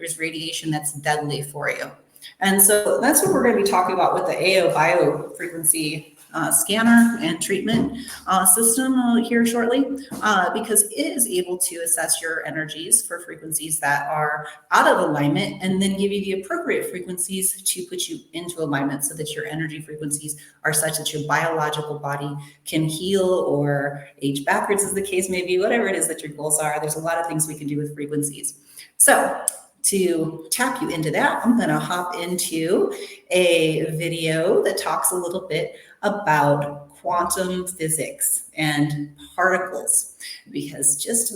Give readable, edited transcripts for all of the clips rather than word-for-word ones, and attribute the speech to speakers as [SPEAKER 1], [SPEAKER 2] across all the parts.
[SPEAKER 1] there's radiation that's deadly for you. And so that's what we're going to be talking about with the AO biofrequency scanner and treatment system here shortly, because it is able to assess your energies for frequencies that are out of alignment and then give you the appropriate frequencies to put you into alignment so that your energy frequencies are such that your biological body can heal or age backwards, as the case may be, whatever it is that your goals are. There's a lot of things we can do with frequencies. So to tap you into that, I'm going to hop into a video that talks a little bit about quantum physics and particles, because just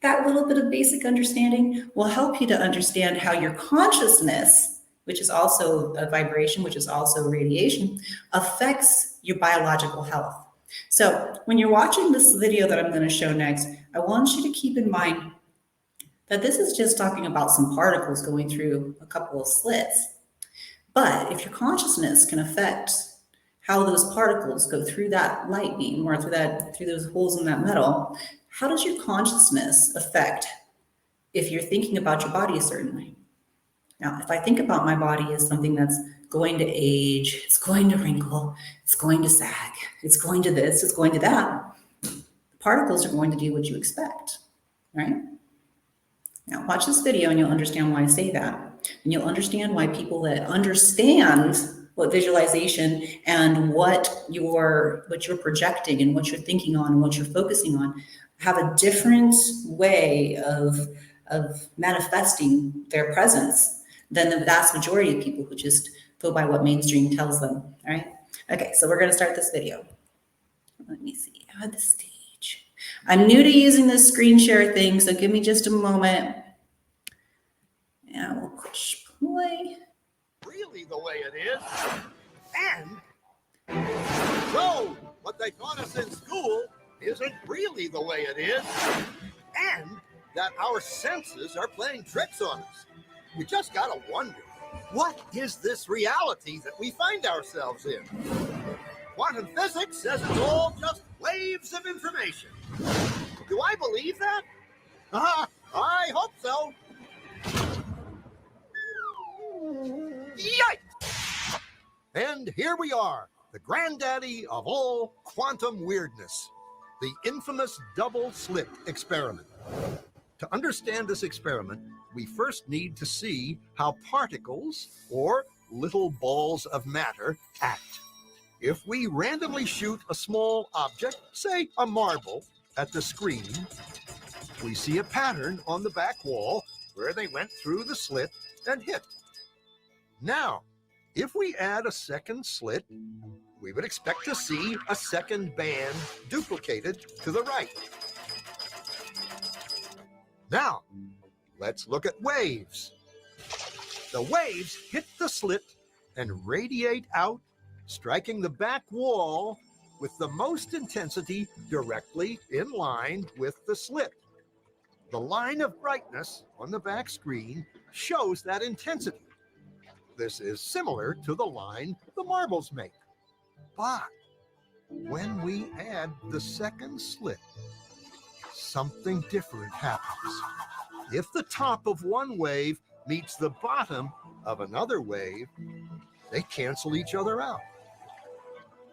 [SPEAKER 1] that little bit of basic understanding will help you to understand how your consciousness, which is also a vibration, which is also radiation, affects your biological health. So when you're watching this video that I'm going to show next, I want you to keep in mind that this is just talking about some particles going through a couple of slits. But if your consciousness can affect how those particles go through that light beam or through those holes in that metal, how does your consciousness affect if you're thinking about your body a certain way? Now, if I think about my body as something that's going to age, it's going to wrinkle, it's going to sag, it's going to this, it's going to that, the particles are going to do what you expect, right? Now, watch this video and you'll understand why I say that. And you'll understand why people that understand what visualization and what you're projecting and what you're thinking on and what you're focusing on have a different way of manifesting their presence than the vast majority of people who just go by what mainstream tells them, all right? Okay, so we're gonna start this video. Let me see, add the stage. I'm new to using this screen share thing, so give me just a moment. And we'll push play.
[SPEAKER 2] Really the way it is. And so what they taught us in school isn't really the way it is. And that our senses are playing tricks on us. We just gotta wonder, what is this reality that we find ourselves in? Quantum physics says it's all just waves of information. Do I believe that? I hope so. Yikes! And here we are, the granddaddy of all quantum weirdness, the infamous double slit experiment. To understand this experiment, we first need to see how particles, or little balls of matter, act. If we randomly shoot a small object, say a marble, at the screen, we see a pattern on the back wall where they went through the slit and hit. Now, if we add a second slit, we would expect to see a second band duplicated to the right. Now, let's look at waves. The waves hit the slit and radiate out, striking the back wall with the most intensity directly in line with the slit. The line of brightness on the back screen shows that intensity. This is similar to the line the marbles make. But when we add the second slit, something different happens. If the top of one wave meets the bottom of another wave, they cancel each other out.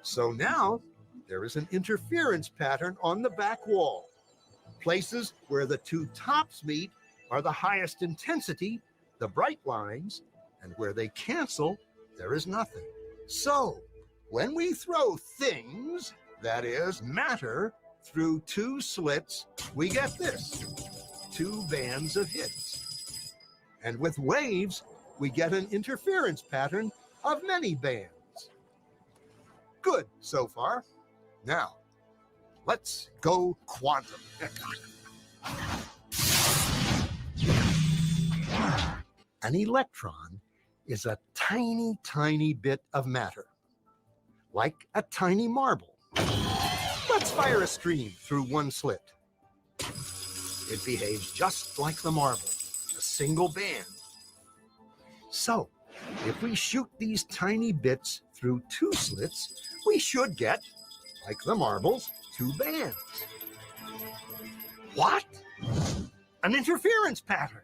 [SPEAKER 2] So now there is an interference pattern on the back wall. Places where the two tops meet are the highest intensity, the bright lines, and where they cancel, there is nothing. So when we throw things, that is matter, through two slits, we get this, two bands of hits. And with waves, we get an interference pattern of many bands. Good so far. Now, let's go quantum. An electron is a tiny, tiny bit of matter, like a tiny marble. Let's fire a stream through one slit. It behaves just like the marble, a single band. So, if we shoot these tiny bits through two slits, we should get, like the marbles, two bands. What? An interference pattern.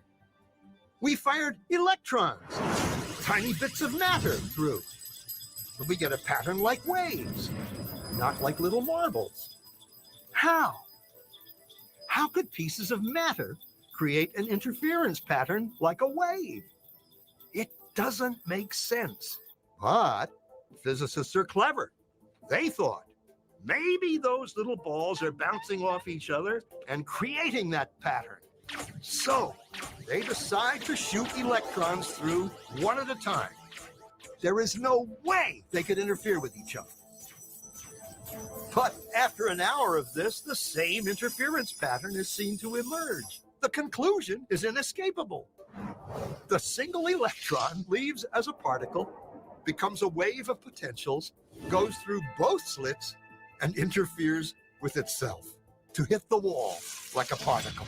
[SPEAKER 2] We fired electrons, tiny bits of matter through. We get a pattern like waves, not like little marbles. How? How could pieces of matter create an interference pattern like a wave? It doesn't make sense. But physicists are clever. They thought maybe those little balls are bouncing off each other and creating that pattern. So they decide to shoot electrons through one at a time. There is no way they could interfere with each other. But after an hour of this, the same interference pattern is seen to emerge. The conclusion is inescapable. The single electron leaves as a particle, becomes a wave of potentials, goes through both slits, and interferes with itself to hit the wall like a particle.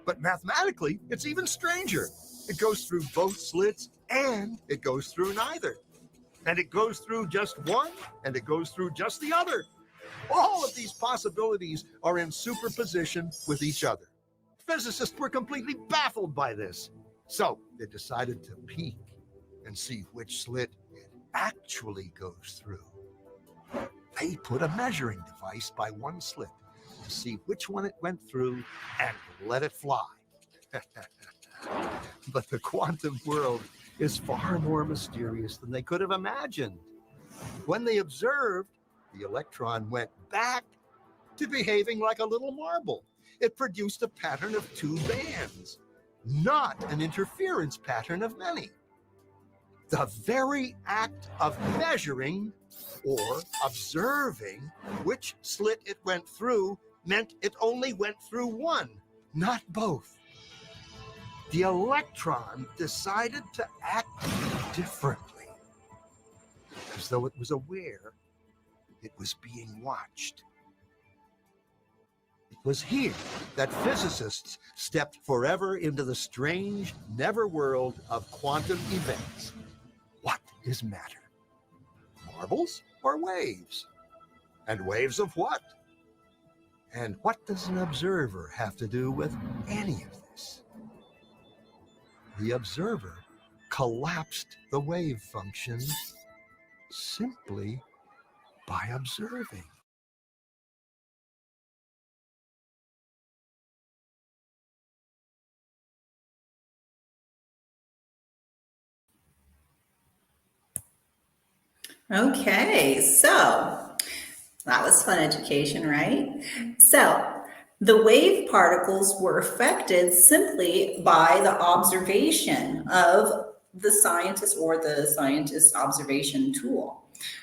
[SPEAKER 2] But mathematically, it's even stranger. It goes through both slits and it goes through neither. And it goes through just one and it goes through just the other. All of these possibilities are in superposition with each other. Physicists were completely baffled by this. So they decided to peek and see which slit it actually goes through. They put a measuring device by one slit to see which one it went through and let it fly. But the quantum world is far more mysterious than they could have imagined. When they observed, the electron went back to behaving like a little marble. It produced a pattern of two bands, not an interference pattern of many. The very act of measuring or observing which slit it went through meant it only went through one, not both. The electron decided to act differently, as though it was aware it was being watched. It was here that physicists stepped forever into the strange, never world of quantum events. What is matter? Marbles or waves? And waves of what? And what does an observer have to do with any of this? The observer collapsed the wave function simply by observing.
[SPEAKER 1] Okay, so that was fun education, right? So the wave particles were affected simply by the observation of the scientist or the scientist's observation tool.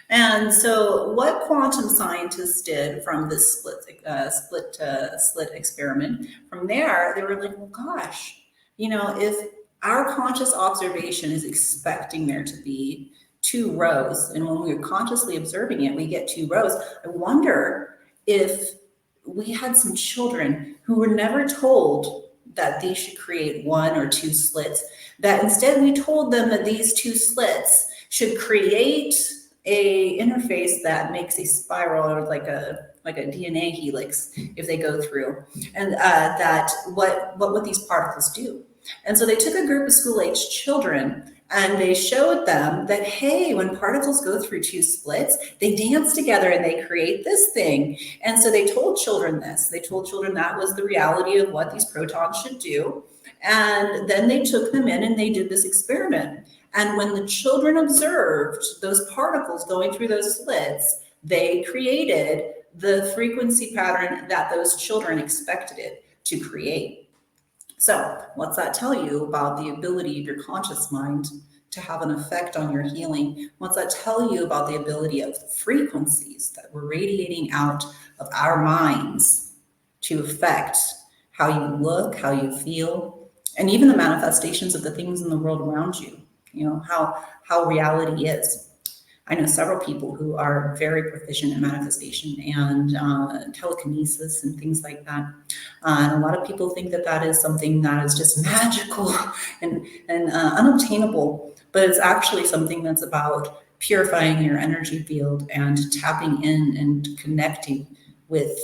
[SPEAKER 1] And so what quantum scientists did from this split to slit experiment, from there, they were like, well, gosh, if our conscious observation is expecting there to be two rows, and when we're consciously observing it, we get two rows. I wonder if we had some children who were never told that they should create one or two slits, that instead we told them that these two slits should create a interface that makes a spiral or like a DNA helix if they go through, and that what these particles do. And so they took a group of school-age children and they showed them that, hey, when particles go through two splits, they dance together and they create this thing. And so they told children this. They told children that was the reality of what these protons should do. And then they took them in and they did this experiment. And when the children observed those particles going through those slits, they created the frequency pattern that those children expected it to create. So what's that tell you about the ability of your conscious mind to have an effect on your healing? What's that tell you about the ability of the frequencies that we're radiating out of our minds to affect how you look, how you feel, and even the manifestations of the things in the world around you? How reality is. I know several people who are very proficient in manifestation and telekinesis and things like that. And a lot of people think that that is something that is just magical and unobtainable, but it's actually something that's about purifying your energy field and tapping in and connecting with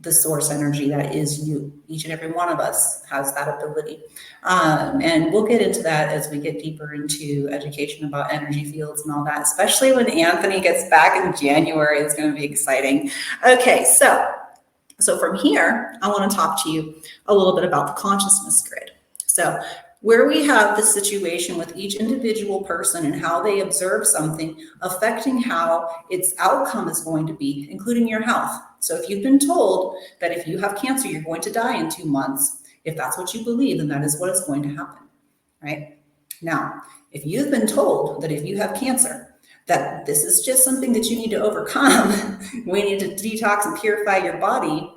[SPEAKER 1] the source energy that is you. Each and every one of us has that ability. And we'll get into that as we get deeper into education about energy fields and all that, especially when Anthony gets back in January. It's going to be exciting. Okay, so from here, I want to talk to you a little bit about the consciousness grid. So where we have the situation with each individual person and how they observe something affecting how its outcome is going to be, including your health. So if you've been told that if you have cancer, you're going to die in 2 months, if that's what you believe, then that is what is going to happen, right? Now, if you've been told that if you have cancer, that this is just something that you need to overcome, we need to detox and purify your body,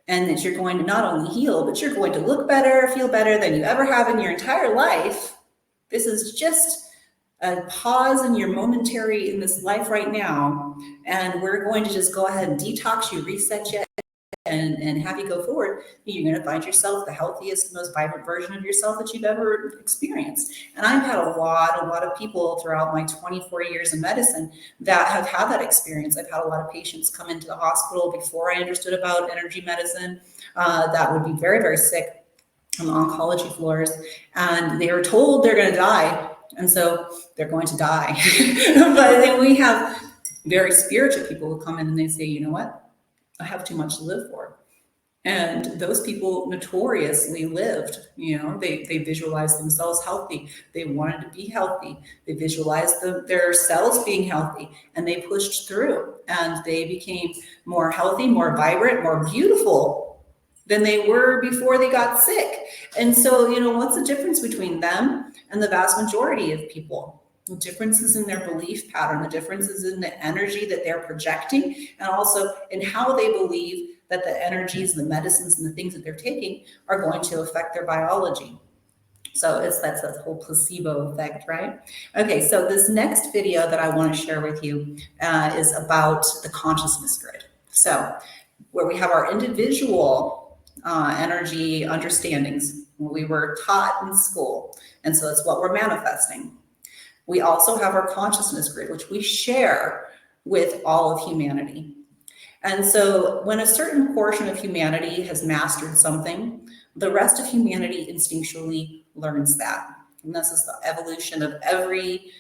[SPEAKER 1] and that you're going to not only heal, but you're going to look better, feel better than you ever have in your entire life. This is just a pause in your momentary in this life right now, and we're going to just go ahead and detox you, reset you, and have you go forward. You're going to find yourself the healthiest, most vibrant version of yourself that you've ever experienced. And I've had a lot of people throughout my 24 years in medicine that have had that experience. I've had a lot of patients come into the hospital before I understood about energy medicine that would be very, very sick on the oncology floors, and they were told they're going to die, and so they're going to die. But then we have very spiritual people who come in and they say, you know what? I have too much to live for. And those people notoriously lived, they visualized themselves healthy. They wanted to be healthy. They visualized their cells being healthy, and they pushed through, and they became more healthy, more vibrant, more beautiful than they were before they got sick. And so, what's the difference between them and the vast majority of people? The difference is in their belief pattern. The difference is in the energy that they're projecting, and also in how they believe that the energies, the medicines, and the things that they're taking are going to affect their biology. So that's a whole placebo effect, right? Okay, so this next video that I want to share with you is about the consciousness grid. So where we have our individual energy understandings, what we were taught in school, and so it's what we're manifesting. We also have our consciousness grid, which we share with all of humanity. And so when a certain portion of humanity has mastered something, the rest of humanity instinctually learns that. And this is the evolution of every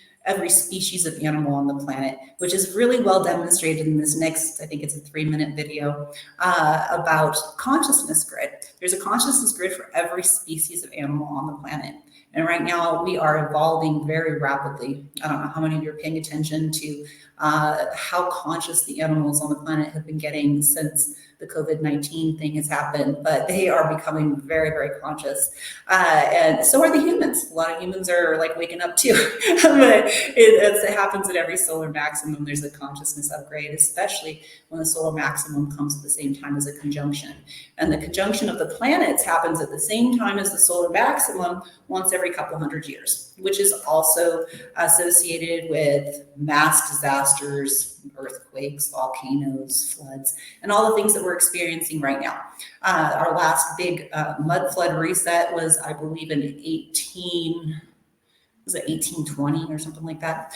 [SPEAKER 1] species of animal on the planet, which is really well demonstrated in this next, I think it's a 3-minute video about consciousness grid. There's a consciousness grid for every species of animal on the planet. And right now we are evolving very rapidly. I don't know how many of you are paying attention to how conscious the animals on the planet have been getting since the COVID-19 thing has happened, but they are becoming very, very conscious. And so are the humans. A lot of humans are like waking up too. But it happens at every solar maximum. There's a consciousness upgrade, especially when the solar maximum comes at the same time as a conjunction. And the conjunction of the planets happens at the same time as the solar maximum once every couple hundred years, which is also associated with mass disasters, earthquakes, volcanoes, floods, and all the things that we're experiencing right now. Our last big mud flood reset was, I believe, in 1820 or something like that,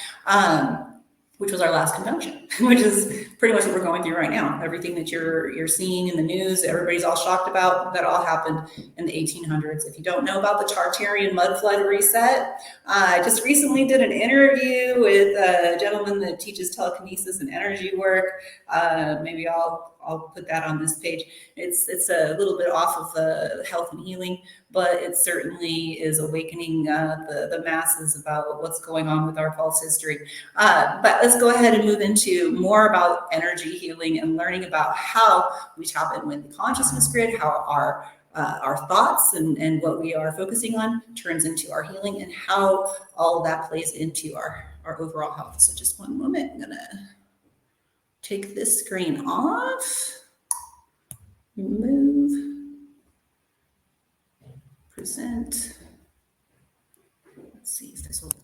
[SPEAKER 1] which was our last conjunction, which is pretty much what we're going through right now. Everything that you're seeing in the news, everybody's all shocked about, that all happened in the 1800s. If you don't know about the Tartarian mud flood reset, I just recently did an interview with a gentleman that teaches telekinesis and energy work. Maybe I'll put that on this page. It's a little bit off of the health and healing, but it certainly is awakening the masses about what's going on with our pulse history. But let's go ahead and move into more about energy healing and learning about how we tap in with the consciousness grid, how our thoughts and what we are focusing on turns into our healing, and how all of that plays into our overall health. So just one moment, I'm gonna take this screen off, remove, present. Let's see if this will be.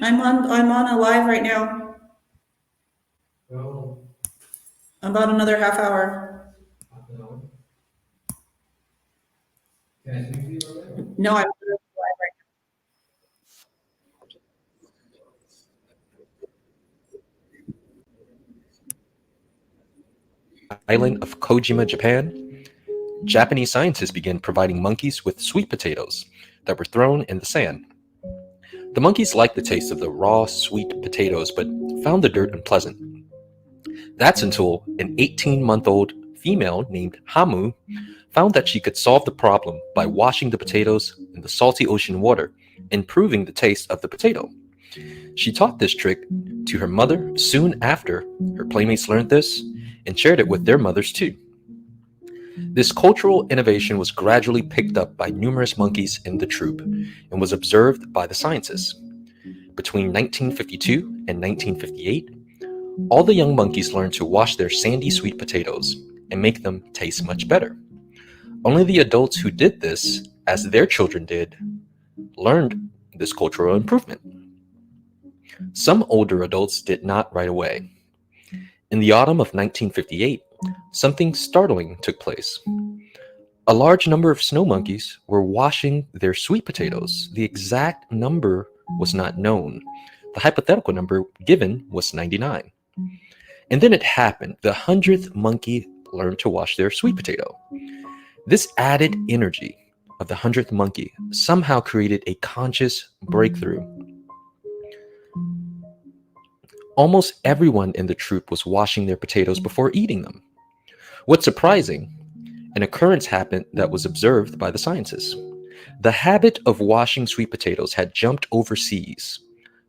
[SPEAKER 1] I'm on a live right now.
[SPEAKER 3] Oh.
[SPEAKER 1] About another half hour.
[SPEAKER 3] Half an hour. Can I speak to you real quick?
[SPEAKER 1] No, I'm live right now.
[SPEAKER 4] island of Kojima, Japan, Japanese scientists began providing monkeys with sweet potatoes that were thrown in the sand. The monkeys liked the taste of the raw, sweet potatoes, but found the dirt unpleasant. That's until an 18-month-old female named Hamu found that she could solve the problem by washing the potatoes in the salty ocean water, improving the taste of the potato. She taught this trick to her mother soon after. Her playmates learned this and shared it with their mothers too. This cultural innovation was gradually picked up by numerous monkeys in the troop and was observed by the scientists. Between 1952 and 1958, all the young monkeys learned to wash their sandy sweet potatoes and make them taste much better. Only the adults who did this, as their children did, learned this cultural improvement. Some older adults did not right away. In the autumn of 1958, something startling took place. A large number of snow monkeys were washing their sweet potatoes. The exact number was not known. The hypothetical number given was 99. And then it happened. The 100th monkey learned to wash their sweet potato. This added energy of the 100th monkey somehow created a conscious breakthrough. Almost everyone in the troop was washing their potatoes before eating them. What's surprising, an occurrence happened that was observed by the scientists. The habit of washing sweet potatoes had jumped overseas.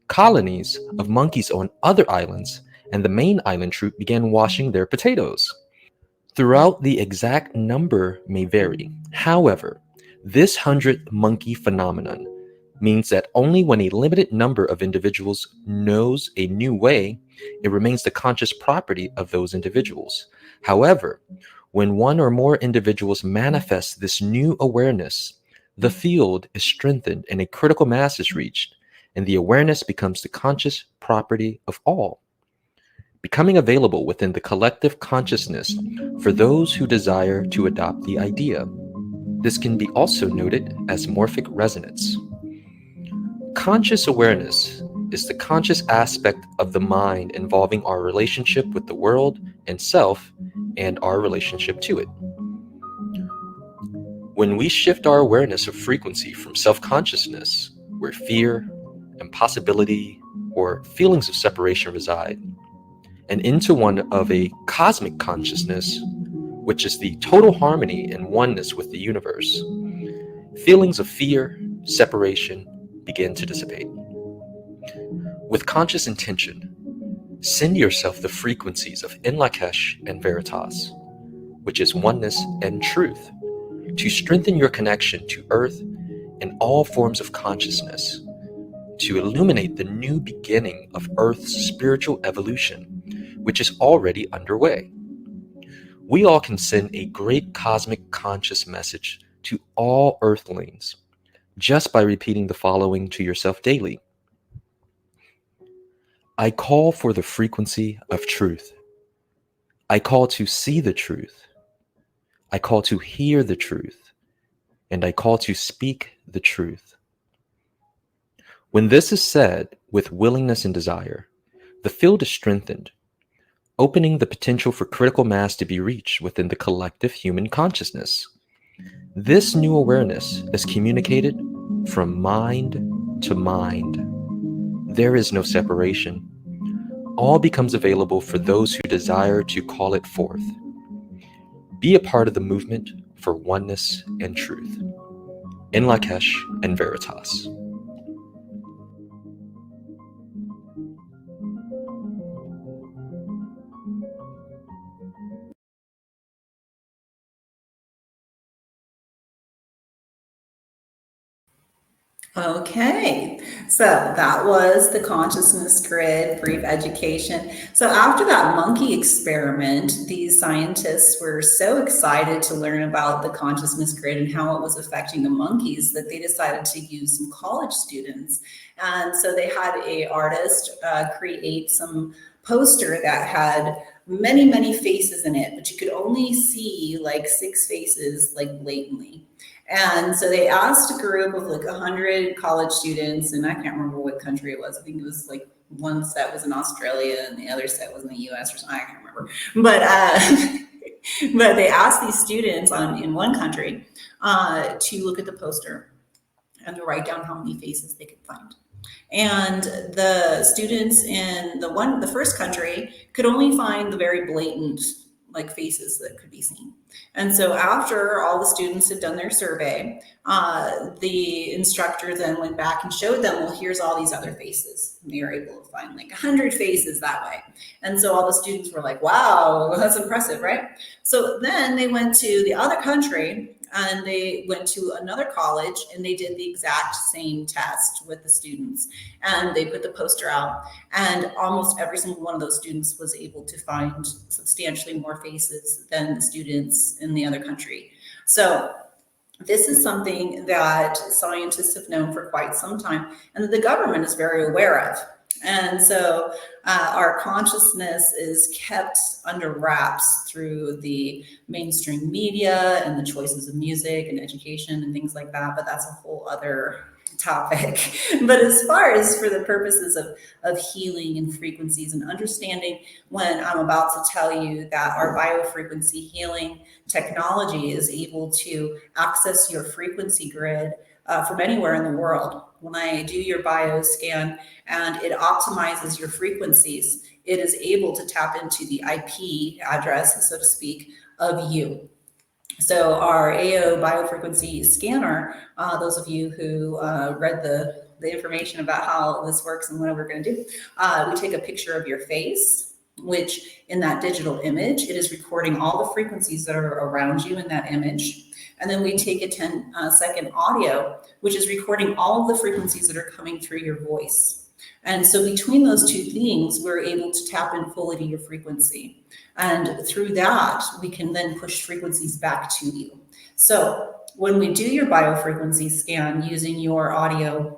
[SPEAKER 4] Colonies of monkeys on other islands and the main island troop began washing their potatoes. Throughout, the exact number may vary. However, this 100th monkey phenomenon means that only when a limited number of individuals knows a new way, it remains the conscious property of those individuals. However, when one or more individuals manifest this new awareness, the field is strengthened and a critical mass is reached, and the awareness becomes the conscious property of all, becoming available within the collective consciousness for those who desire to adopt the idea. This can be also noted as morphic resonance. Conscious awareness is the conscious aspect of the mind involving our relationship with the world and self and our relationship to it. When we shift our awareness of frequency from self-consciousness, where fear, impossibility, or feelings of separation reside, and into one of a cosmic consciousness, which is the total harmony and oneness with the universe, feelings of fear, separation begin to dissipate. With conscious intention, send yourself the frequencies of In Lakesh and Veritas, which is oneness and truth, to strengthen your connection to Earth and all forms of consciousness, to illuminate the new beginning of Earth's spiritual evolution, which is already underway. We all can send a great cosmic conscious message to all Earthlings just by repeating the following to yourself daily. I call for the frequency of truth. I call to see the truth. I call to hear the truth. And I call to speak the truth. When this is said with willingness and desire, the field is strengthened, opening the potential for critical mass to be reached within the collective human consciousness. This new awareness is communicated from mind to mind. There is no separation. All becomes available for those who desire to call it forth. Be a part of the movement for oneness and truth. In Lakesh and Veritas.
[SPEAKER 1] Okay, so that was the consciousness grid, brief education. So after that monkey experiment, these scientists were so excited to learn about the consciousness grid and how it was affecting the monkeys that they decided to use some college students. And so they had a artist create some poster that had many, many faces in it, but you could only see like 6 faces like blatantly. And so they asked a group of like 100 college students, and I can't remember what country it was. I think it was like one set was in Australia and the other set was in the US or something. I can't remember. But But they asked these students in one country to look at the poster and to write down how many faces they could find. And the students in the first country could only find the very blatant like faces that could be seen. And so after all the students had done their survey, the instructor then went back and showed them, well, here's all these other faces. And they were able to find like 100 faces that way. And so all the students were like, wow, that's impressive, right? So then they went to the other country and they went to another college and they did the exact same test with the students, and they put the poster out, and almost every single one of those students was able to find substantially more faces than the students in the other country. So this is something that scientists have known for quite some time and that the government is very aware of. And so our consciousness is kept under wraps through the mainstream media and the choices of music and education and things like that, but that's a whole other topic. But as far as for the purposes of healing and frequencies and understanding, when I'm about to tell you that our biofrequency healing technology is able to access your frequency grid from anywhere in the world. When I do your bioscan and it optimizes your frequencies, it is able to tap into the IP address, so to speak, of you. So our AO biofrequency scanner, those of you who read the information about how this works and what we're going to do, we take a picture of your face, which in that digital image, it is recording all the frequencies that are around you in that image. And then we take a 10-second audio, which is recording all of the frequencies that are coming through your voice. And so between those two things, we're able to tap in fully to your frequency. And through that, we can then push frequencies back to you. So when we do your biofrequency scan using your audio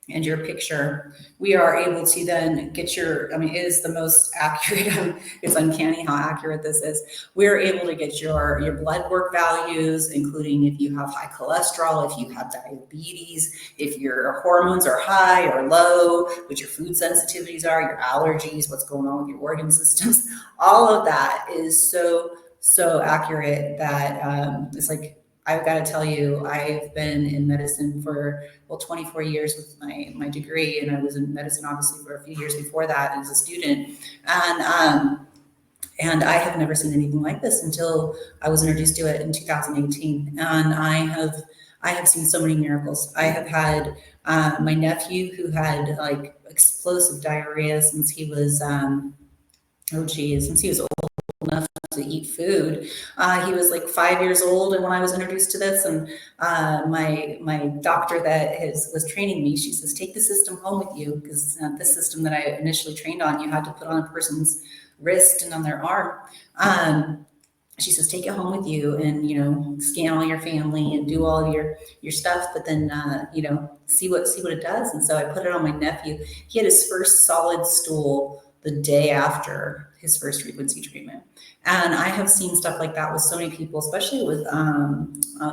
[SPEAKER 1] and your picture, we are able to then get your, I mean, it is the most accurate, it's uncanny how accurate this is. We're able to get your blood work values, including if you have high cholesterol, if you have diabetes, if your hormones are high or low, what your food sensitivities are, your allergies, what's going on with your organ systems. All of that is so accurate that it's like, I've got to tell you, I've been in medicine for, 24 years with my degree, and I was in medicine obviously for a few years before that as a student. And I have never seen anything like this until I was introduced to it in 2018. And I have seen so many miracles. I have had my nephew who had like explosive diarrhea since he was, since he was old enough to eat food. He was like 5 years old, and when I was introduced to this, and my doctor that was training me, she says, take the system home with you, because this system that I initially trained on, you had to put on a person's wrist and on their arm. She says, take it home with you and, scan all your family and do all of your stuff, but then, see what it does. And so I put it on my nephew. He had his first solid stool the day after his first frequency treatment. And I have seen stuff like that with so many people, especially with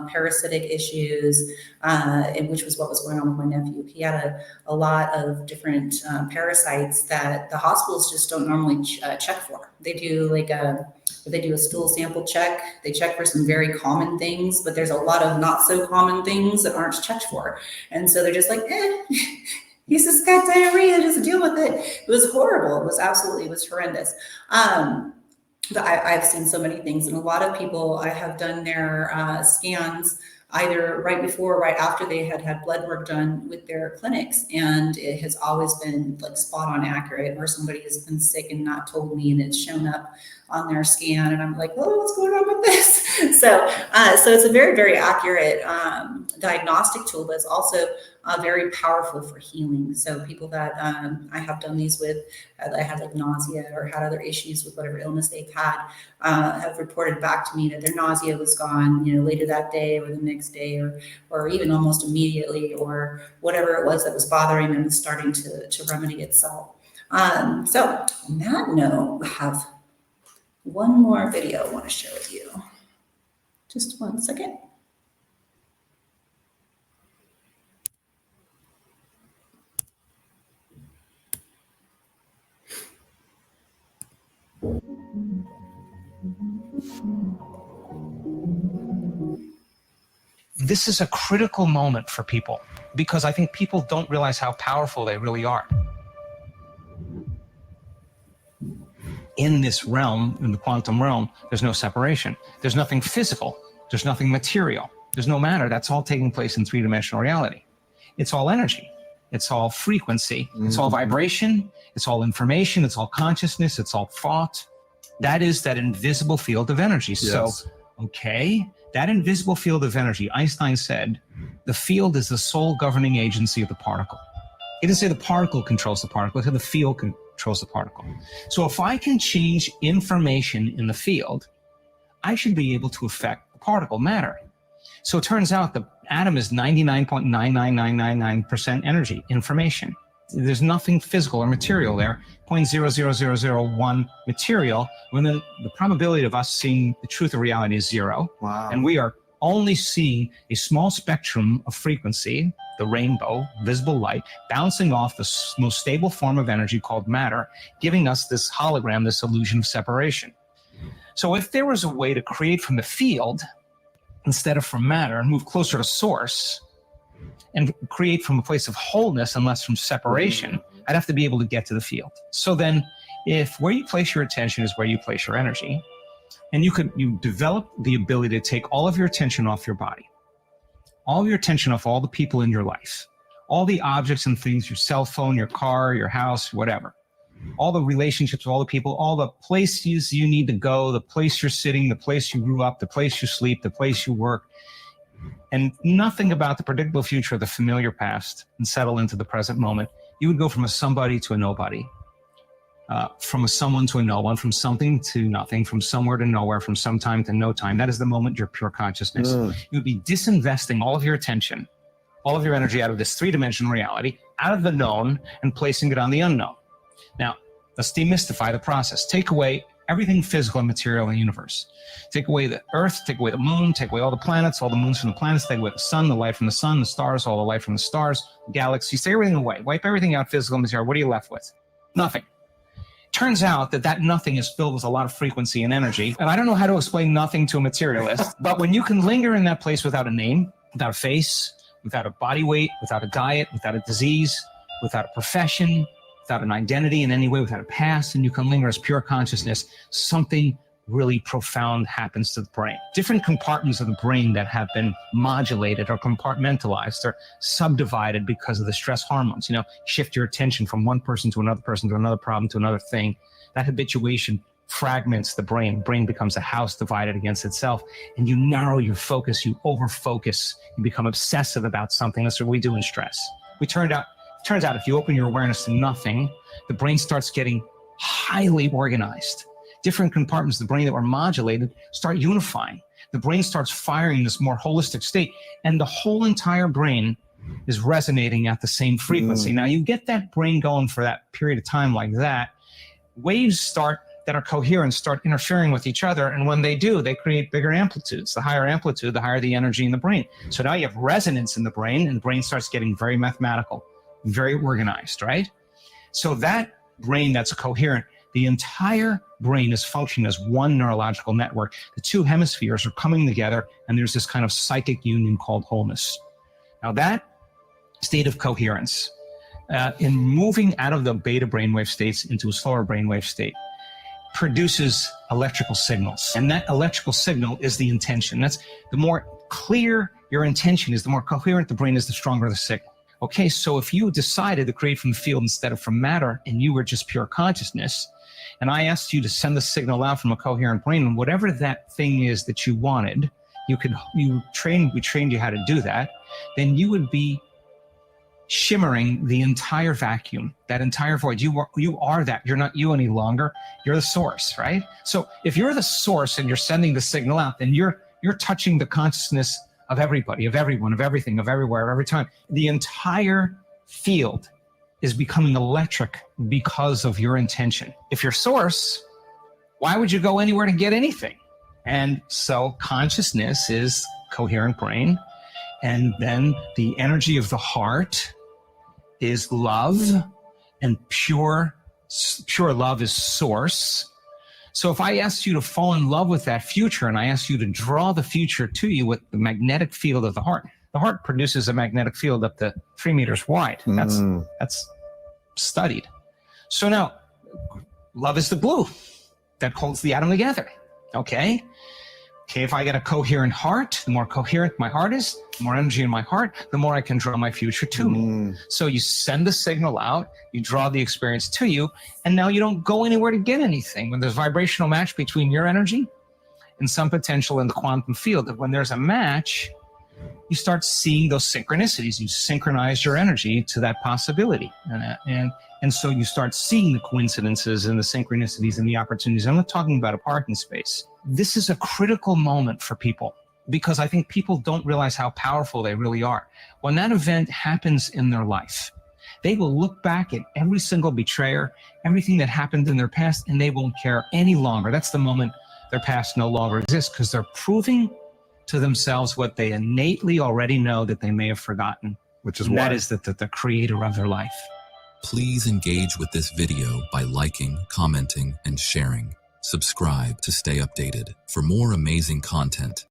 [SPEAKER 1] parasitic issues, which was what was going on with my nephew. He had a lot of different parasites that the hospitals just don't normally check for. They do a stool sample check. They check for some very common things, but there's a lot of not so common things that aren't checked for. And so they're just like, he's just got diarrhea, just deal with it. It was horrible. It was horrendous. But I've seen so many things, and a lot of people, I have done their scans either right before or right after they had blood work done with their clinics, and it has always been like spot on accurate, or somebody has been sick and not told me and it's shown up on their scan, and I'm like, well, what's going on with this? So it's a very, very accurate diagnostic tool, but it's also very powerful for healing. So people that I have done these with, that had like nausea or had other issues with whatever illness they've had, have reported back to me that their nausea was gone, later that day or the next day, or even almost immediately, or whatever it was that was bothering them is starting to remedy itself. So on that note, I have one more video I want to share with you. Just one second.
[SPEAKER 5] this is a critical moment for people because I think people don't realize how powerful they really are. In this realm, in the quantum realm, there's no separation. There's nothing physical. There's nothing material. There's no matter. That's all taking place in three-dimensional reality. It's all energy. It's all frequency. It's all vibration. It's all information. It's all consciousness. It's all thought. That is that invisible field of energy.
[SPEAKER 6] Yes.
[SPEAKER 5] So, okay, that invisible field of energy, Einstein said, the field is the sole governing agency of the particle. He didn't say the particle controls the particle, he said the field controls the particle. So if I can change information in the field, I should be able to affect the particle matter. So it turns out the atom is 99.99999% energy, information. There's nothing physical or material there, 0.00001 material, when the probability of us seeing the truth of reality is zero.
[SPEAKER 6] Wow.
[SPEAKER 5] And we are only seeing a small spectrum of frequency, the rainbow, visible light, bouncing off the most stable form of energy called matter, giving us this hologram, this illusion of separation. So if there was a way to create from the field instead of from matter and move closer to source and create from a place of wholeness and less from separation, I'd have to be able to get to the field. So then if where you place your attention is where you place your energy, and you develop the ability to take all of your attention off your body, all of your attention off all the people in your life, all the objects and things, your cell phone, your car, your house, whatever, all the relationships with all the people, all the places you need to go, the place you're sitting, the place you grew up, the place you sleep, the place you work, and nothing about the predictable future or the familiar past, and settle into the present moment. You would go from a somebody to a nobody. From a someone to a no one, from something to nothing, from somewhere to nowhere, from some time to no time. That is the moment you're pure consciousness. You would be disinvesting all of your attention, all of your energy out of this three-dimensional reality, out of the known, and placing it on the unknown. Now, let's demystify the process. Take away everything physical and material in the universe. Take away the earth, take away the moon, take away all the planets, all the moons from the planets, take away the sun, the light from the sun, the stars, all the light from the stars, galaxies, take everything away. Wipe everything out, physical and material. What are you left with? Nothing. Turns out that nothing is filled with a lot of frequency and energy. And I don't know how to explain nothing to a materialist, but when you can linger in that place without a name, without a face, without a body weight, without a diet, without a disease, without a profession, without an identity in any way, without a past, and you can linger as pure consciousness, something really profound happens to the brain. Different compartments of the brain that have been modulated or compartmentalized or subdivided because of the stress hormones, shift your attention from one person to another problem to another thing. That habituation fragments the brain. The brain becomes a house divided against itself, and you narrow your focus, you over-focus, you become obsessive about something. That's what we do in stress. Turns out if you open your awareness to nothing, the brain starts getting highly organized. Different compartments of the brain that were modulated start unifying. The brain starts firing this more holistic state, and the whole entire brain is resonating at the same frequency. Now, you get that brain going for that period of time like that, waves that are coherent start interfering with each other, and when they do, they create bigger amplitudes. The higher amplitude, the higher the energy in the brain. So now you have resonance in the brain, and the brain starts getting very mathematical, very organized, right? So that brain that's coherent, the entire brain is functioning as one neurological network. The two hemispheres are coming together, and there's this kind of psychic union called wholeness. Now, that state of coherence, in moving out of the beta brainwave states into a slower brainwave state, produces electrical signals. And that electrical signal is the intention. That's the more clear your intention is, the more coherent the brain is, the stronger the signal. Okay, so if you decided to create from the field instead of from matter, and you were just pure consciousness, and I asked you to send the signal out from a coherent brain, and whatever that thing is that you wanted, we trained you how to do that, then you would be shimmering the entire vacuum, that entire void. You are that. You're not you any longer. You're the source, right? So if you're the source and you're sending the signal out, then you're touching the consciousness of everybody, of everyone, of everything, of everywhere, of every time. The entire field is becoming electric because of your intention. If you're source, why would you go anywhere to get anything? And so consciousness is coherent brain, and then the energy of the heart is love, and pure love is source. So if I asked you to fall in love with that future and I asked you to draw the future to you with the magnetic field of the heart produces a magnetic field up to 3 meters wide. That's studied. So now, love is the glue that holds the atom together. Okay, if I get a coherent heart, the more coherent my heart is, the more energy in my heart, the more I can draw my future to me. So you send the signal out, you draw the experience to you, and now you don't go anywhere to get anything. When there's vibrational match between your energy and some potential in the quantum field, when there's a match, you start seeing those synchronicities. You synchronize your energy to that possibility. And so you start seeing the coincidences and the synchronicities and the opportunities. I'm not talking about a parking space. This is a critical moment for people because I think people don't realize how powerful they really are. When that event happens in their life, they will look back at every single betrayer, everything that happened in their past, and they won't care any longer. That's the moment their past no longer exists because they're proving to themselves what they innately already know that they may have forgotten.
[SPEAKER 2] Which is
[SPEAKER 5] and
[SPEAKER 2] why.
[SPEAKER 5] that is that the creator of their life.
[SPEAKER 6] Please engage with this video by liking, commenting, and sharing. Subscribe to stay updated for more amazing content.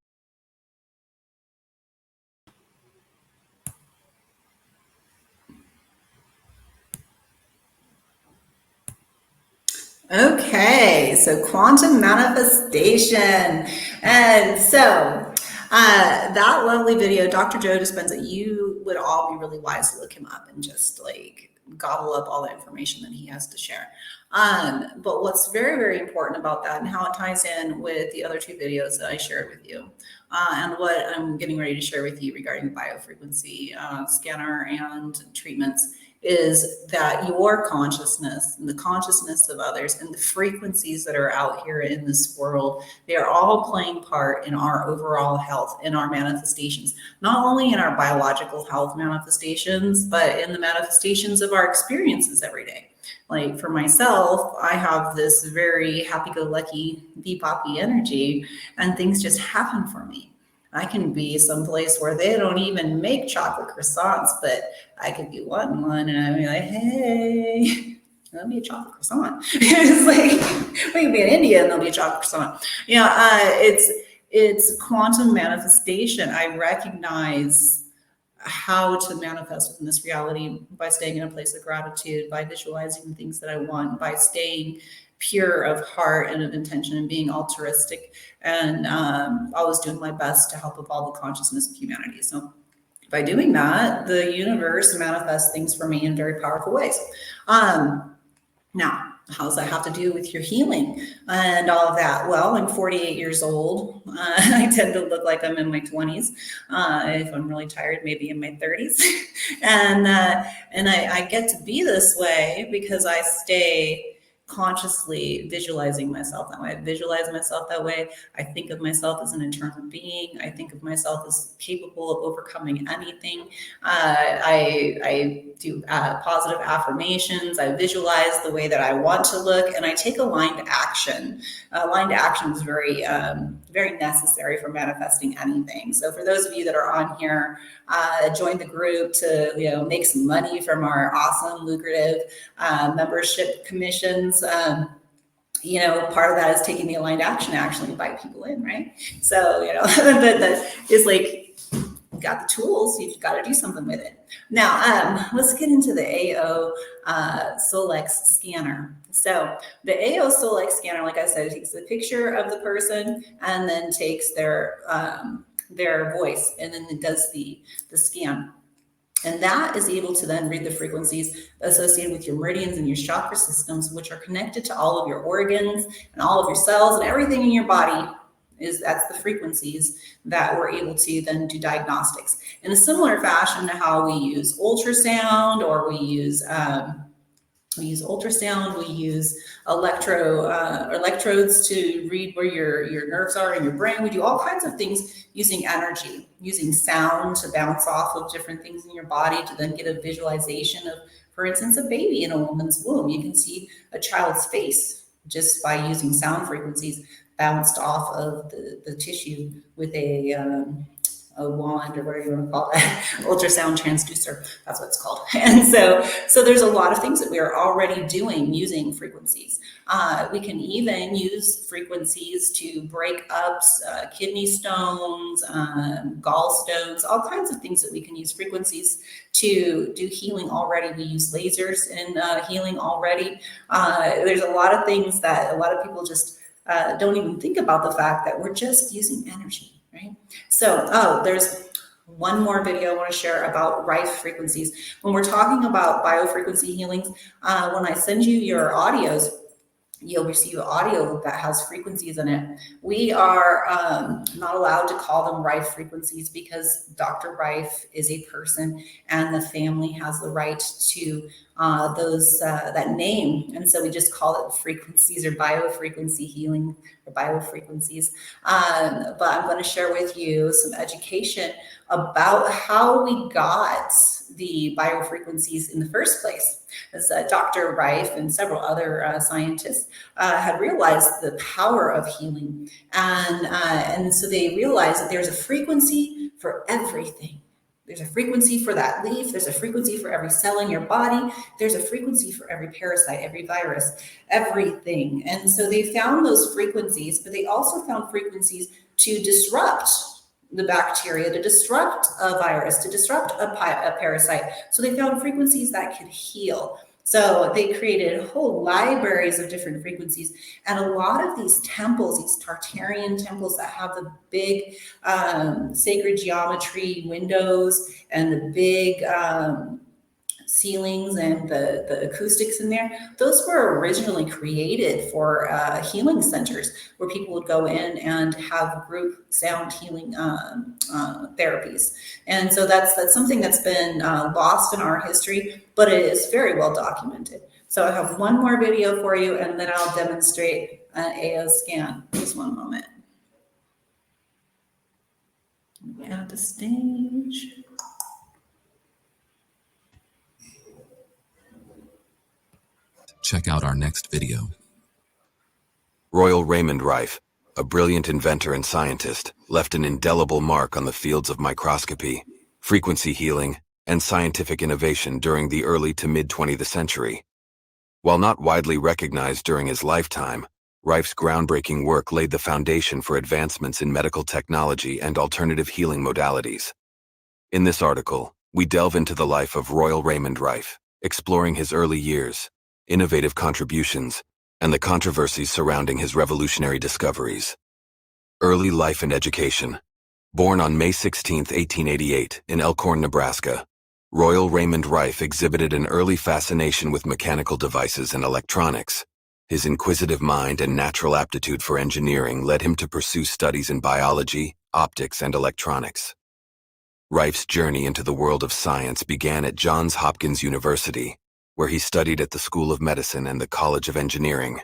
[SPEAKER 1] Okay, so quantum manifestation. And so that lovely video, Dr. Joe Dispenza, you would all be really wise to look him up and just like gobble up all the information that he has to share. But what's very, very important about that and how it ties in with the other two videos that I shared with you and what I'm getting ready to share with you regarding the biofrequency scanner and treatments is that your consciousness and the consciousness of others and the frequencies that are out here in this world, they are all playing part in our overall health, in our manifestations, not only in our biological health manifestations, but in the manifestations of our experiences every day. Like for myself, I have this very happy-go-lucky, beboppy energy, and things just happen for me. I can be someplace where they don't even make chocolate croissants, but I could be wanting one, and I'd be like, hey, there'll be a chocolate croissant. It's like, we can be in India and there'll be a chocolate croissant. It's quantum manifestation. I recognize how to manifest within this reality by staying in a place of gratitude, by visualizing the things that I want, by staying pure of heart and of intention and being altruistic and always doing my best to help evolve the consciousness of humanity. So by doing that, the universe manifests things for me in very powerful ways. Now, how does that have to do with your healing and all of that? Well, I'm 48 years old. I tend to look like I'm in my 20s. If I'm really tired, maybe in my 30s. and I get to be this way because I stay consciously visualizing myself that way. I visualize myself that way. I think of myself as an eternal being. I think of myself as capable of overcoming anything. I do positive affirmations. I visualize the way that I want to look, and I take aligned action. Aligned action is very, very necessary for manifesting anything. So for those of you that are on here, join the group to make some money from our awesome, lucrative membership commissions. Part of that is taking the aligned action to actually invite people in, right? So, that is like, you got the tools, you've got to do something with it. Now, let's get into the AO Solex scanner. So the AO Solex scanner, like I said, takes a picture of the person and then takes their voice, and then it does the scan. And that is able to then read the frequencies associated with your meridians and your chakra systems, which are connected to all of your organs and all of your cells and everything in your body. That's the frequencies that we're able to then do diagnostics in a similar fashion to how we use ultrasound, or we use electrodes to read where your nerves are in your brain. We do all kinds of things using energy, using sound to bounce off of different things in your body to then get a visualization of, for instance, a baby in a woman's womb. You can see a child's face just by using sound frequencies bounced off of the tissue with a a wand or whatever you want to call that, ultrasound transducer, that's what it's called. And so there's a lot of things that we are already doing using frequencies. We can even use frequencies to break up kidney stones, gallstones, all kinds of things that we can use frequencies to do healing already. We use lasers in healing already. There's a lot of things that a lot of people just don't even think about, the fact that we're just using energy, right? So, there's one more video I want to share about Rife frequencies. When we're talking about biofrequency healings, when I send you your audios, you'll receive audio that has frequencies in it. We are not allowed to call them Rife frequencies because Dr. Rife is a person and the family has the right to that name. And so we just call it frequencies or biofrequency healing or biofrequencies. But I'm going to share with you some education about how we got the biofrequencies in the first place. As Dr. Rife and several other scientists had realized the power of healing. And so they realized that there's a frequency for everything. There's a frequency for that leaf. There's a frequency for every cell in your body. There's a frequency for every parasite, every virus, everything. And so they found those frequencies, but they also found frequencies to disrupt the bacteria, to disrupt a virus, to disrupt a parasite. So they found frequencies that could heal. So they created whole libraries of different frequencies. And a lot of these temples, these Tartarian temples that have the big sacred geometry windows and the big ceilings and the acoustics in there, those were originally created for healing centers where people would go in and have group sound healing therapies. And so that's something that's been lost in our history, but it is very well documented. So I have one more video for you, and then I'll demonstrate an AO scan. Just one moment. Add the stage.
[SPEAKER 6] Check out our next video. Royal Raymond Rife, a brilliant inventor and scientist, left an indelible mark on the fields of microscopy, frequency healing, and scientific innovation during the early to mid-20th century. While not widely recognized during his lifetime, Rife's groundbreaking work laid the foundation for advancements in medical technology and alternative healing modalities. In this article, we delve into the life of Royal Raymond Rife, exploring his early years, innovative contributions, and the controversies surrounding his revolutionary discoveries. Early life and education. Born on May 16, 1888, in Elkhorn, Nebraska, Royal Raymond Rife exhibited an early fascination with mechanical devices and electronics. His inquisitive mind and natural aptitude for engineering led him to pursue studies in biology, optics, and electronics. Rife's journey into the world of science began at Johns Hopkins University, where he studied at the School of Medicine and the College of Engineering.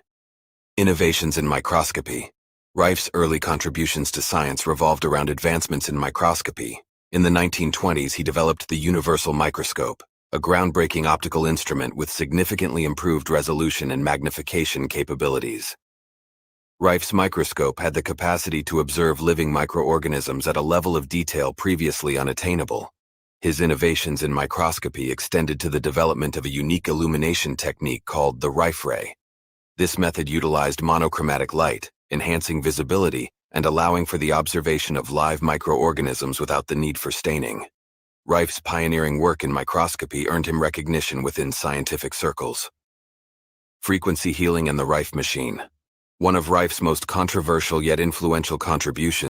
[SPEAKER 6] Innovations in microscopy. Rife's early contributions to science revolved around advancements in microscopy. In the 1920s, he developed the universal microscope, a groundbreaking optical instrument with significantly improved resolution and magnification capabilities. Rife's microscope had the capacity to observe living microorganisms at a level of detail previously unattainable. His innovations in microscopy extended to the development of a unique illumination technique called the Rife ray. This method utilized monochromatic light, enhancing visibility and allowing for the observation of live microorganisms without the need for staining. Rife's pioneering work in microscopy earned him recognition within scientific circles. Frequency healing and the Rife machine. One of Rife's most controversial yet influential contributions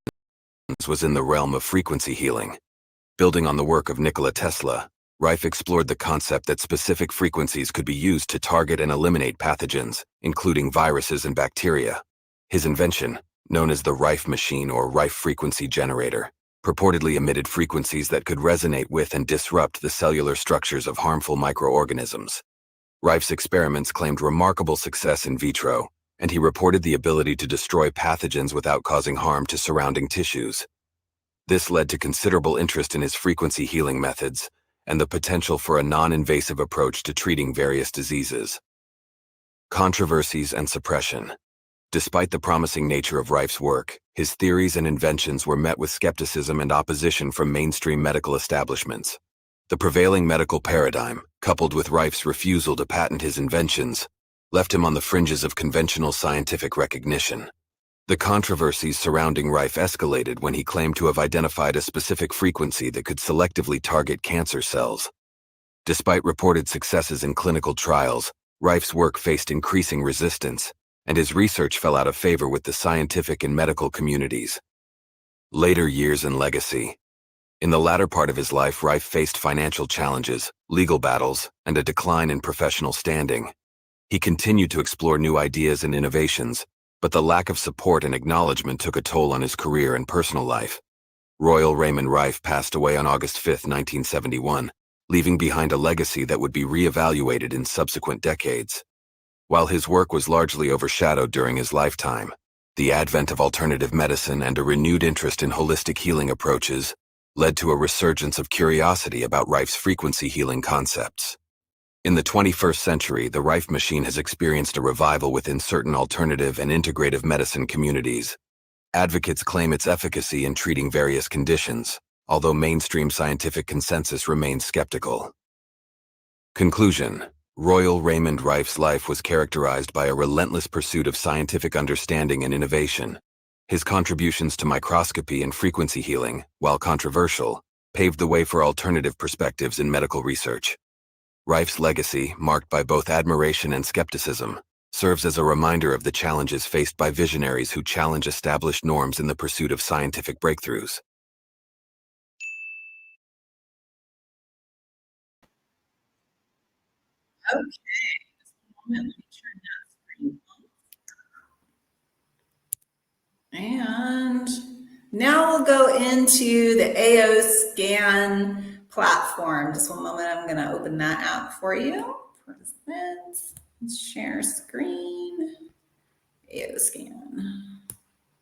[SPEAKER 6] was in the realm of frequency healing. Building on the work of Nikola Tesla, Rife explored the concept that specific frequencies could be used to target and eliminate pathogens, including viruses and bacteria. His invention, known as the Rife machine or Rife frequency generator, purportedly emitted frequencies that could resonate with and disrupt the cellular structures of harmful microorganisms. Rife's experiments claimed remarkable success in vitro, and he reported the ability to destroy pathogens without causing harm to surrounding tissues. This led to considerable interest in his frequency healing methods and the potential for a non-invasive approach to treating various diseases. Controversies and suppression. Despite the promising nature of Rife's work, his theories and inventions were met with skepticism and opposition from mainstream medical establishments. The prevailing medical paradigm, coupled with Rife's refusal to patent his inventions, left him on the fringes of conventional scientific recognition. The controversies surrounding Rife escalated when he claimed to have identified a specific frequency that could selectively target cancer cells. Despite reported successes in clinical trials, Rife's work faced increasing resistance, and his research fell out of favor with the scientific and medical communities. Later years and legacy. In the latter part of his life, Rife faced financial challenges, legal battles, and a decline in professional standing. He continued to explore new ideas and innovations, but the lack of support and acknowledgement took a toll on his career and personal life. Royal Raymond Rife passed away on August 5, 1971, leaving behind a legacy that would be reevaluated in subsequent decades. While his work was largely overshadowed during his lifetime, the advent of alternative medicine and a renewed interest in holistic healing approaches led to a resurgence of curiosity about Rife's frequency healing concepts. In the 21st century, the Rife machine has experienced a revival within certain alternative and integrative medicine communities. Advocates claim its efficacy in treating various conditions, although mainstream scientific consensus remains skeptical. Conclusion: Royal Raymond Rife's life was characterized by a relentless pursuit of scientific understanding and innovation. His contributions to microscopy and frequency healing, while controversial, paved the way for alternative perspectives in medical research. Rife's legacy, marked by both admiration and skepticism, serves as a reminder of the challenges faced by visionaries who challenge established norms in the pursuit of scientific breakthroughs.
[SPEAKER 1] Okay, just a moment, let me turn that screen on. And now we'll go into the AO scan platform. Just one moment, I'm going to open that app for you. Let's share screen. AO scan.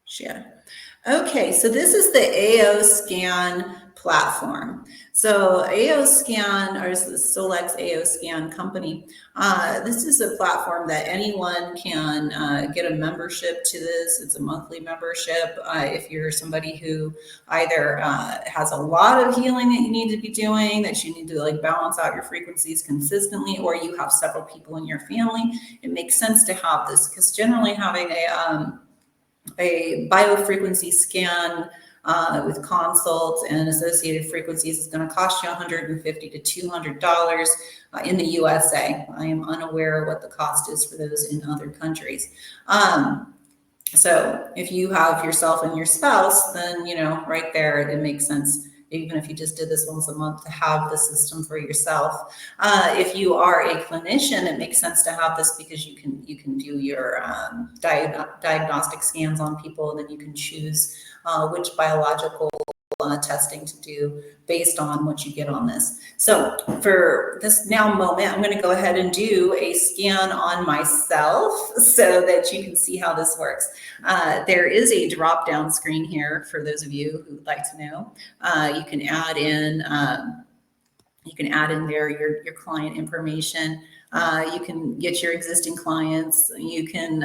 [SPEAKER 1] Share. Okay, so this is the AO scan platform. So AO scan, or the Solex AO scan company, this is a platform that anyone can get a membership to this. It's a monthly membership. If you're somebody who either has a lot of healing that you need to be doing, that you need to like balance out your frequencies consistently, or you have several people in your family, it makes sense to have this, because generally having a biofrequency scan with consults and associated frequencies is going to cost you $150 to $200 in the USA. I am unaware what the cost is for those in other countries. So if you have yourself and your spouse, then, you know, right there, it makes sense, even if you just did this once a month, to have the system for yourself. If you are a clinician, it makes sense to have this because you can do your diagnostic scans on people, and then you can choose which biological testing to do based on what you get on this. So for this now moment, I'm going to go ahead and do a scan on myself so that you can see how this works. There is a drop down screen here for those of you who would like to know. You can add in there your client information. You can get your existing clients. You can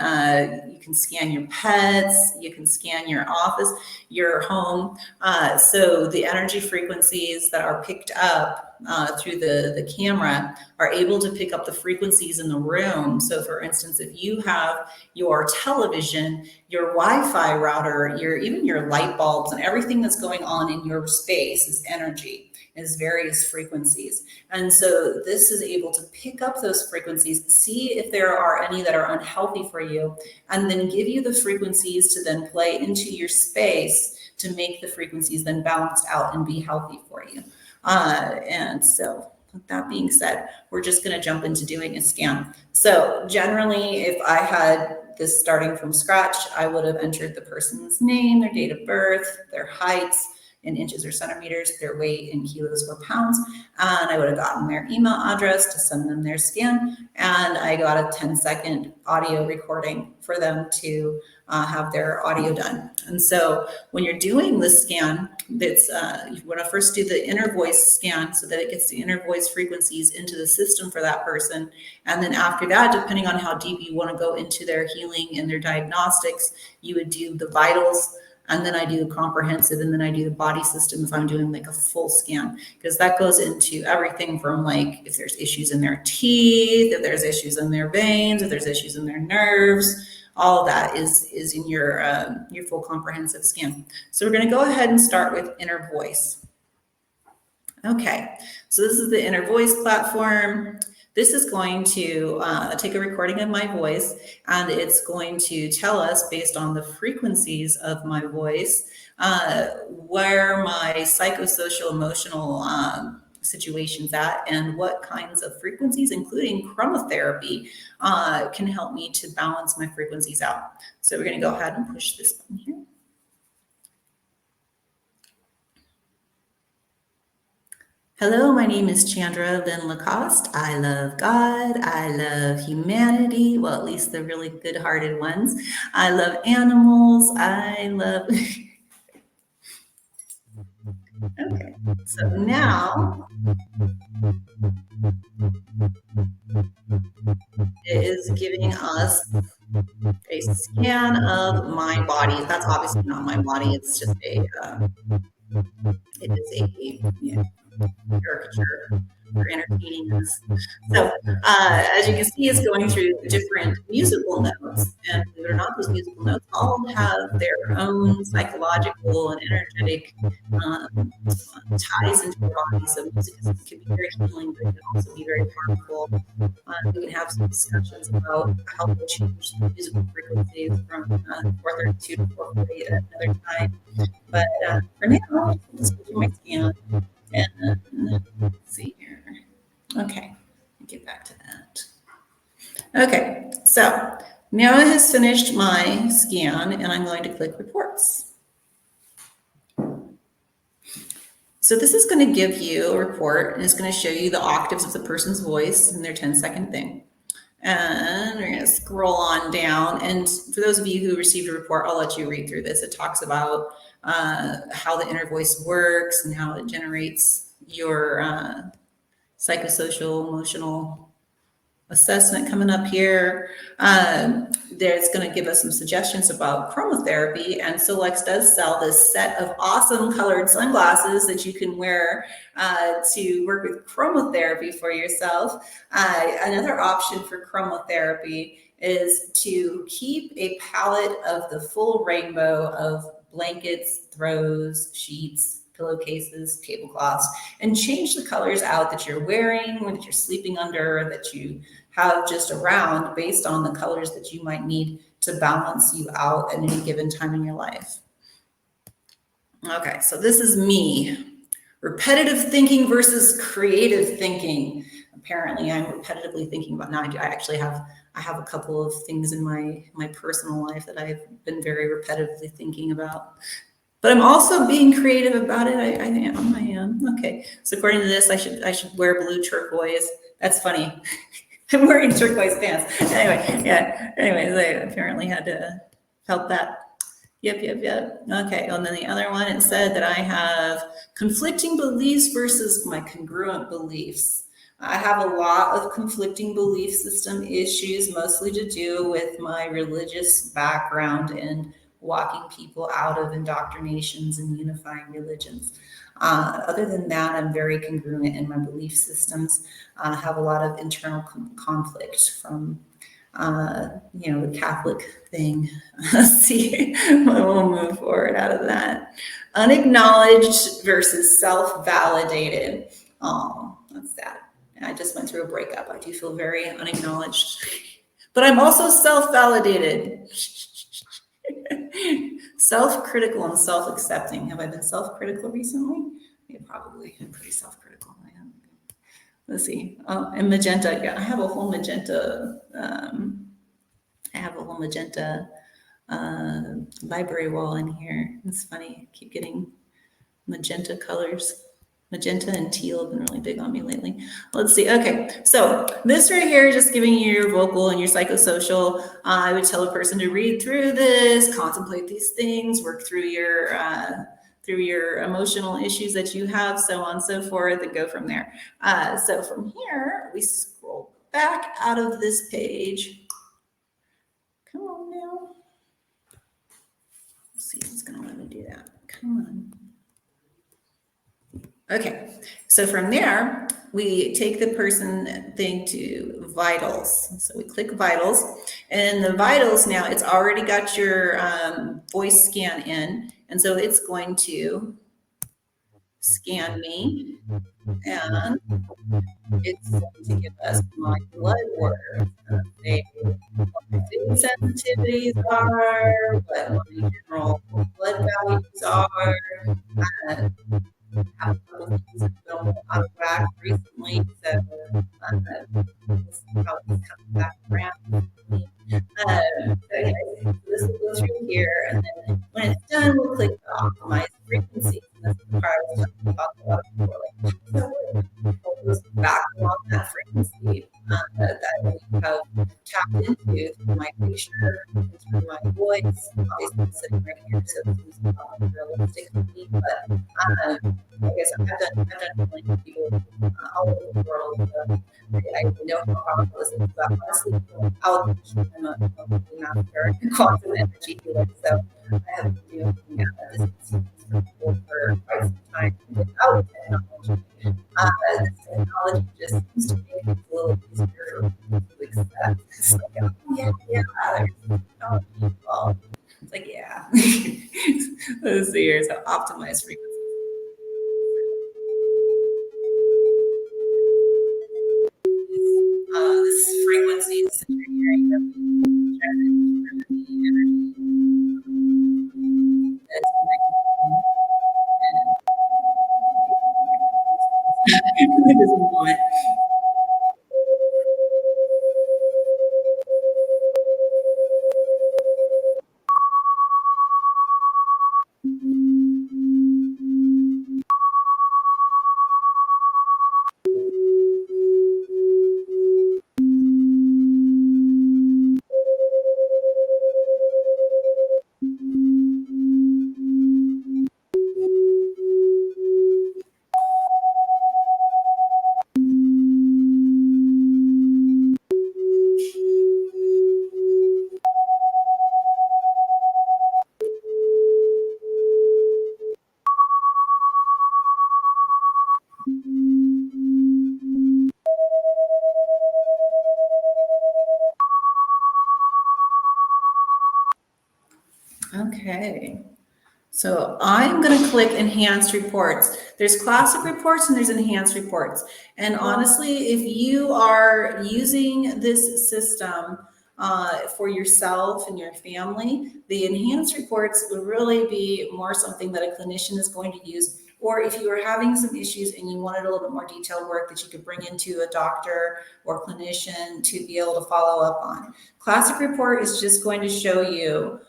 [SPEAKER 1] scan your pets. You can scan your office, your home. So the energy frequencies that are picked up through the camera are able to pick up the frequencies in the room. So for instance, if you have your television, your Wi-Fi router, even your light bulbs, and everything that's going on in your space is energy, is various frequencies. And so this is able to pick up those frequencies, see if there are any that are unhealthy for you, and then give you the frequencies to then play into your space to make the frequencies then balanced out and be healthy for you. And so with that being said, we're just going to jump into doing a scan. So generally, if I had this starting from scratch, I would have entered the person's name, their date of birth, their heights, in inches or centimeters, their weight in kilos or pounds. And I would have gotten their email address to send them their scan. And I got a 10-second audio recording for them to have their audio done. And so when you're doing the scan, that's you want to first do the inner voice scan so that it gets the inner voice frequencies into the system for that person. And then after that, depending on how deep you want to go into their healing and their diagnostics, you would do the vitals, and then I do comprehensive, and then I do the body system if I'm doing like a full scan, because that goes into everything from like if there's issues in their teeth, if there's issues in their veins, if there's issues in their nerves. All of that is in your full comprehensive scan. So we're going to go ahead and start with inner voice. Okay, so this is the inner voice platform. This is going to take a recording of my voice, and it's going to tell us, based on the frequencies of my voice, where my psychosocial emotional situations at and what kinds of frequencies, including chromotherapy, can help me to balance my frequencies out. So we're going to go ahead and push this button here. Hello, my name is Chandra Lynn Lacoste. I love God. I love humanity. Well, at least the really good-hearted ones. I love animals. I love... Okay, so now it is giving us a scan of my body. That's obviously not my body. It's just a, it is a caricature for entertaining us. So as you can see, it's going through different musical notes, and believe it or not, those musical notes all have their own psychological and energetic ties into our body. So music can be very healing, but it can also be very harmful. We can have some discussions about how to change the musical frequencies from 432 to 448 at another time. But for now, I'll just go through my scan. And let's see here. Okay, get back to that. Okay, so now it has finished my scan, and I'm going to click reports. So this is going to give you a report, and it's going to show you the octaves of the person's voice in their 10-second thing. And we're going to scroll on down. And for those of you who received a report, I'll let you read through this. It talks about how the inner voice works and how it generates your psychosocial emotional assessment coming up here. There's going to give us some suggestions about chromotherapy, and Solex does sell this set of awesome colored sunglasses that you can wear to work with chromotherapy for yourself. Another option for chromotherapy is to keep a palette of the full rainbow of blankets, throws, sheets, pillowcases, tablecloths, and change the colors out that you're wearing or that you're sleeping under, or that you have just around, based on the colors that you might need to balance you out at any given time in your life. Okay, so this is me. Repetitive thinking versus creative thinking. Apparently I'm repetitively thinking about now. I have a couple of things in my personal life that I've been very repetitively thinking about. But I'm also being creative about it. I am. Okay. So according to this, I should wear blue turquoise. That's funny. I'm wearing turquoise pants. Anyway, yeah. Anyways, I apparently had to help that. Yep. Okay. And then the other one, it said that I have conflicting beliefs versus my congruent beliefs. I have a lot of conflicting belief system issues, mostly to do with my religious background and walking people out of indoctrinations and unifying religions. Other than that, I'm very congruent in my belief systems. I have a lot of internal conflict from, the Catholic thing. Let's see, we'll move forward out of that. Unacknowledged versus self-validated. Oh, that's sad. I just went through a breakup. I do feel very unacknowledged, but I'm also self-validated. Self-critical and self-accepting. Have I been self-critical recently? Yeah, probably. I'm pretty self-critical. I am. Let's see. Oh, and magenta. Yeah, I have a whole magenta. Library wall in here. It's funny. I keep getting magenta colors. Magenta and teal have been really big on me lately. Let's see. Okay, so this right here is just giving you your vocal and your psychosocial. I would tell a person to read through this, contemplate these things, work through your emotional issues that you have, so on and so forth, and go from there. So from here, we scroll back out of this page. Come on now. Let's see if it's going to let me do that. Come on. Okay, so from there, we take the person thing to vitals. So we click vitals, and the vitals now, it's already got your voice scan in, and so it's going to scan me, and it's going to give us my blood work. Say what my food sensitivities are, what my general blood values are. Have a couple things that have been out of whack recently, so we'll see how it's coming back around. So yeah, this will go through here, and then when it's done, we'll click the optimize frequency. And that's the part I was talking about a lot before. Like, so we'll focus back on that frequency that we have tapped into through my picture, and through my voice. Obviously, I'm sitting right here, so this is not realistic for me, but I guess I've done healing with people all over the world. I know how powerful this is, but honestly, I'm a master quantum energy healer, so I have been doing this for quite some time without technology. This technology just seems to make it a little easier for people to accept. It's like, oh, yeah, there's technology involved. It's like, yeah. Let's see here. So optimize frequency. This frequency is hearing the energy that's connected to me. Okay, so I'm going to click enhanced reports. There's classic reports and there's enhanced reports. And honestly, if you are using this system for yourself and your family, the enhanced reports would really be more something that a clinician is going to use. Or if you are having some issues and you wanted a little bit more detailed work that you could bring into a doctor or clinician to be able to follow up on. Classic report is just going to show you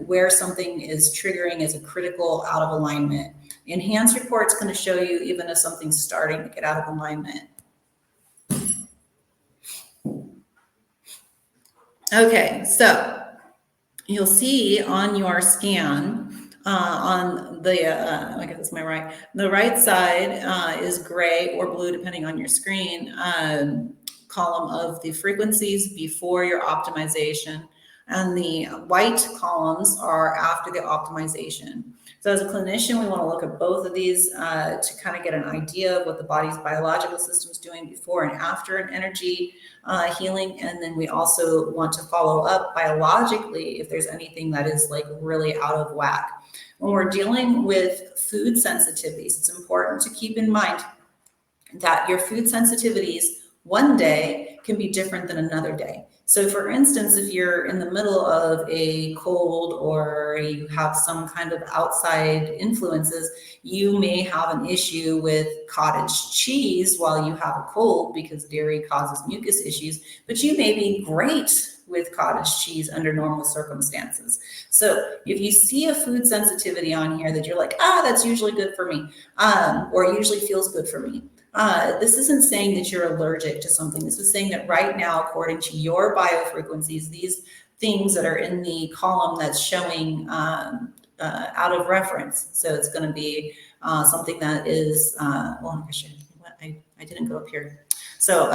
[SPEAKER 1] where something is triggering as a critical out of alignment. Enhanced report's going to show you even if something's starting to get out of alignment. Okay, so you'll see on your scan on the, I guess it's my right, the right side is gray or blue, depending on your screen, column of the frequencies before your optimization. And the white columns are after the optimization. So as a clinician, we want to look at both of these to kind of get an idea of what the body's biological system is doing before and after an energy healing. And then we also want to follow up biologically if there's anything that is like really out of whack. When we're dealing with food sensitivities, it's important to keep in mind that your food sensitivities one day can be different than another day. So for instance, if you're in the middle of a cold or you have some kind of outside influences, you may have an issue with cottage cheese while you have a cold because dairy causes mucus issues, but you may be great with cottage cheese under normal circumstances. So if you see a food sensitivity on here that you're like, that's usually good for me, or usually feels good for me, this isn't saying that you're allergic to something. This is saying that right now, according to your biofrequencies, these things that are in the column that's showing out of reference. So it's going to be something that is, I didn't go up here. So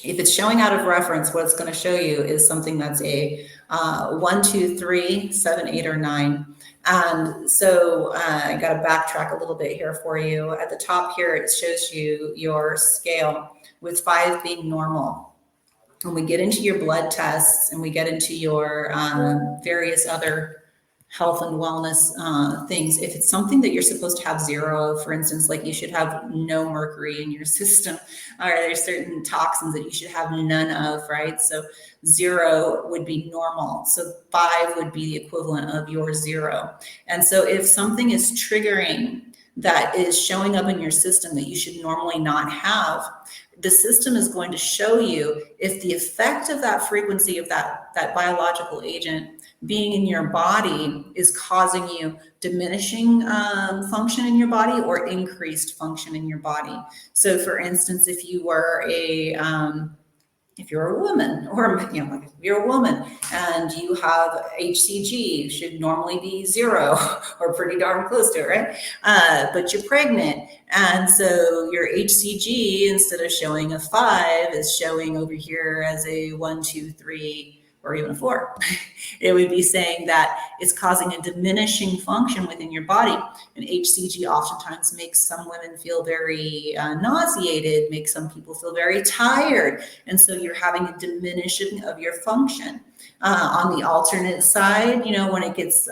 [SPEAKER 1] if it's showing out of reference, what it's going to show you is something that's a 1, 2, 3, 7, 8, or 9. And so I got to backtrack a little bit here for you. At the top here, it shows you your scale with 5 being normal. When we get into your blood tests and we get into your various other health and wellness things, if it's something that you're supposed to have 0 of, for instance, like you should have no mercury in your system, or there's certain toxins that you should have none of, right? So 0 would be normal. So 5 would be the equivalent of your 0. And so if something is triggering that is showing up in your system that you should normally not have, the system is going to show you if the effect of that frequency of that biological agent being in your body is causing you diminishing function in your body or increased function in your body. So for instance, if you were if you're a woman, or if you're a woman and you have HCG, should normally be 0 or pretty darn close to it, right? But you're pregnant, and so your HCG, instead of showing a 5, is showing over here as a 1, 2, 3, or even a 4. It would be saying that it's causing a diminishing function within your body. And HCG oftentimes makes some women feel very nauseated, makes some people feel very tired. And so you're having a diminishing of your function. On the alternate side, when it gets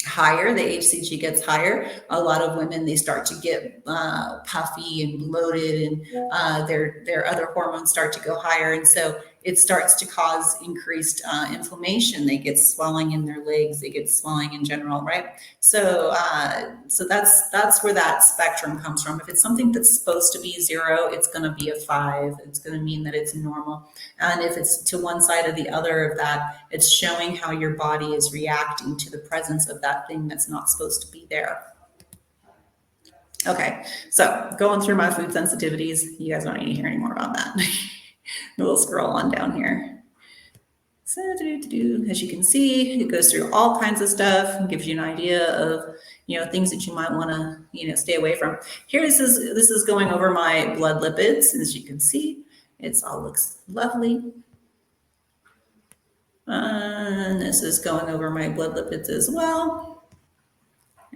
[SPEAKER 1] higher, the HCG gets higher, a lot of women, they start to get puffy and bloated, and their other hormones start to go higher. And so it starts to cause increased inflammation. They get swelling in their legs, they get swelling in general, right? So that's where that spectrum comes from. If it's something that's supposed to be 0, it's going to be a 5. It's going to mean that it's normal. And if it's to one side or the other of that, it's showing how your body is reacting to the presence of that thing that's not supposed to be there. Okay, so going through my food sensitivities, you guys don't need to hear any more about that. We'll scroll on down here. So, as you can see, it goes through all kinds of stuff and gives you an idea of things that you might want to stay away from. Here, this is going over my blood lipids. As you can see, it all looks lovely. And this is going over my blood lipids as well.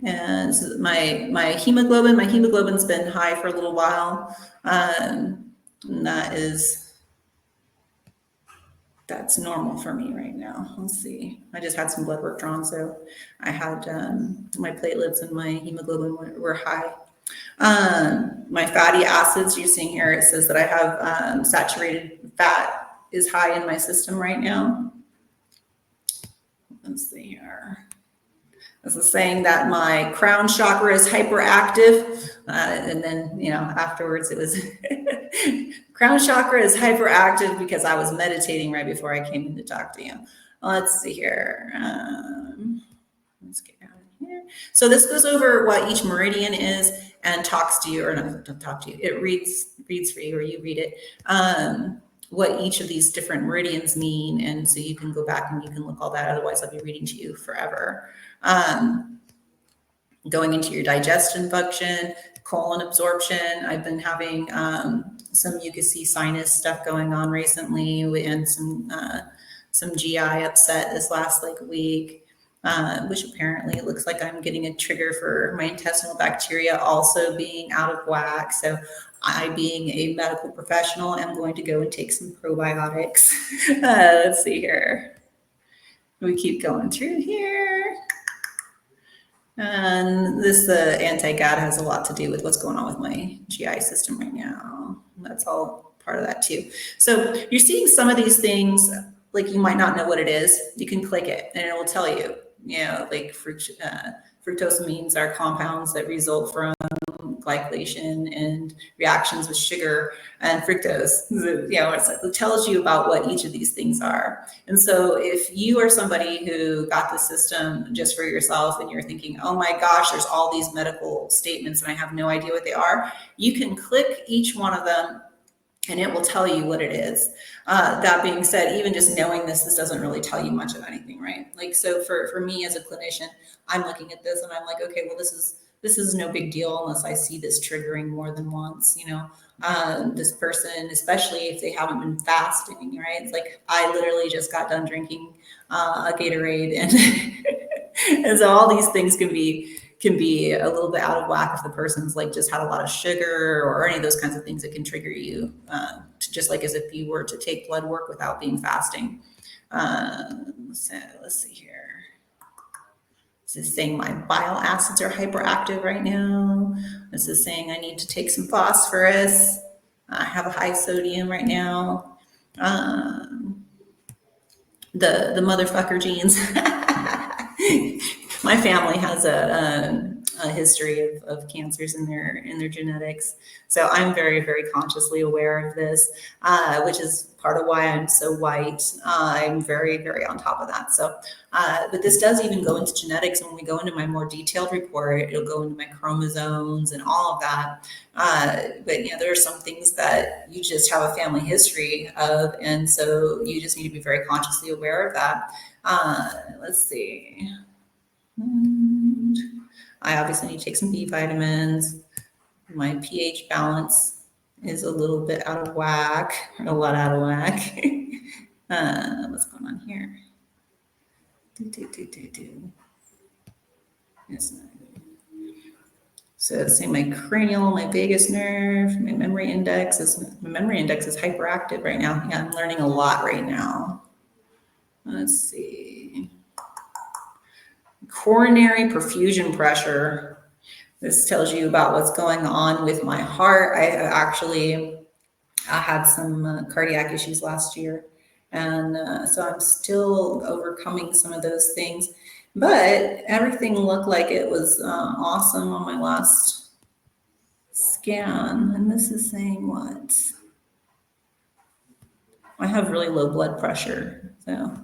[SPEAKER 1] And my hemoglobin's been high for a little while. And that's normal for me right now. Let's see. I just had some blood work drawn, so I had my platelets and my hemoglobin were high. My fatty acids, you're seeing here, it says that I have saturated fat is high in my system right now. Let's see here. This is saying that my crown chakra is hyperactive. And then, afterwards it was crown chakra is hyperactive because I was meditating right before I came in to talk to you. Let's see here. Let's get out of here. So this goes over what each meridian is and talks to you, or not, don't talk to you. It reads for you, or you read it. What each of these different meridians mean. And so you can go back and you can look all that. Otherwise I'll be reading to you forever. Going into your digestion function, colon absorption. I've been having some mucousy sinus stuff going on recently, and some GI upset this last week, which apparently it looks like I'm getting a trigger for my intestinal bacteria also being out of whack. So I, being a medical professional, am going to go and take some probiotics. Let's see here. We keep going through here. And this anti-GAD has a lot to do with what's going on with my GI system right now. That's all part of that too. So you're seeing some of these things, like you might not know what it is. You can click it and it will tell you, like fructosamines are compounds that result from glycation and reactions with sugar and fructose. It tells you about what each of these things are. And so if you are somebody who got the system just for yourself and you're thinking, oh my gosh, there's all these medical statements and I have no idea what they are, you can click each one of them and it will tell you what it is. That being said, even just knowing this doesn't really tell you much of anything, right? Like, so for me as a clinician, I'm looking at this and I'm like, okay, well, this is no big deal unless I see this triggering more than once, this person, especially if they haven't been fasting, right? It's like, I literally just got done drinking a Gatorade and so all these things can be a little bit out of whack if the person's like just had a lot of sugar or any of those kinds of things that can trigger you, just like as if you were to take blood work without being fasting. So let's see here. This is saying my bile acids are hyperactive right now. This is saying I need to take some phosphorus. I have a high sodium right now. The motherfucker genes. My family has a history of cancers in their genetics, so I'm very, very consciously aware of this, which is part of why I'm so white. I'm very, very on top of that. So, but this does even go into genetics. When we go into my more detailed report, it'll go into my chromosomes and all of that. But there are some things that you just have a family history of, and so you just need to be very consciously aware of that. Let's see. I obviously need to take some B vitamins. My pH balance is a little bit out of whack, or a lot out of whack. What's going on here? So say my cranial, my vagus nerve, my memory index is hyperactive right now. Yeah, I'm learning a lot right now. Let's see. Coronary perfusion pressure. This tells you about what's going on with my heart. I had some cardiac issues last year, and so I'm still overcoming some of those things. But everything looked like it was awesome on my last scan. And this is saying what? I have really low blood pressure, so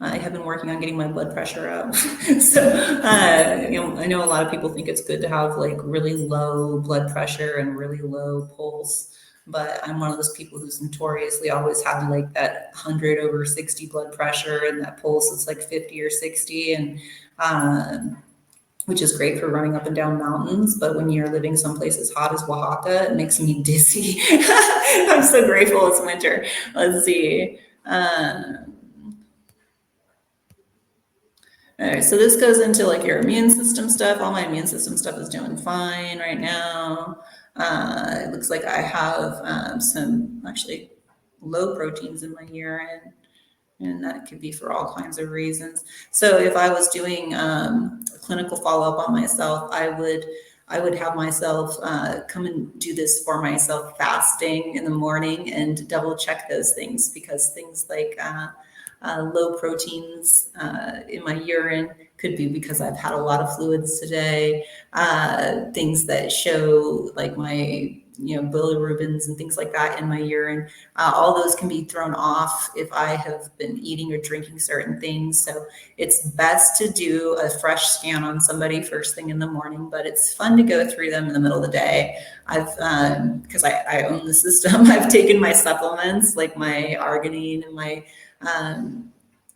[SPEAKER 1] I have been working on getting my blood pressure up. So, I know a lot of people think it's good to have like really low blood pressure and really low pulse, but I'm one of those people who's notoriously always had like that 100/60 blood pressure, and that pulse is like 50 or 60, and which is great for running up and down mountains. But when you're living someplace as hot as Oaxaca, it makes me dizzy. I'm so grateful it's winter. Let's see. All right, so this goes into like your immune system stuff. All my immune system stuff is doing fine right now. It looks like I have some actually low proteins in my urine, and that could be for all kinds of reasons. So if I was doing a clinical follow-up on myself, I would have myself come and do this for myself fasting in the morning and double check those things, because things like low proteins in my urine could be because I've had a lot of fluids today. Things that show like my bilirubins and things like that in my urine, all those can be thrown off if I have been eating or drinking certain things. So it's best to do a fresh scan on somebody first thing in the morning, but it's fun to go through them in the middle of the day. I've because I own the system, I've taken my supplements like my arginine and my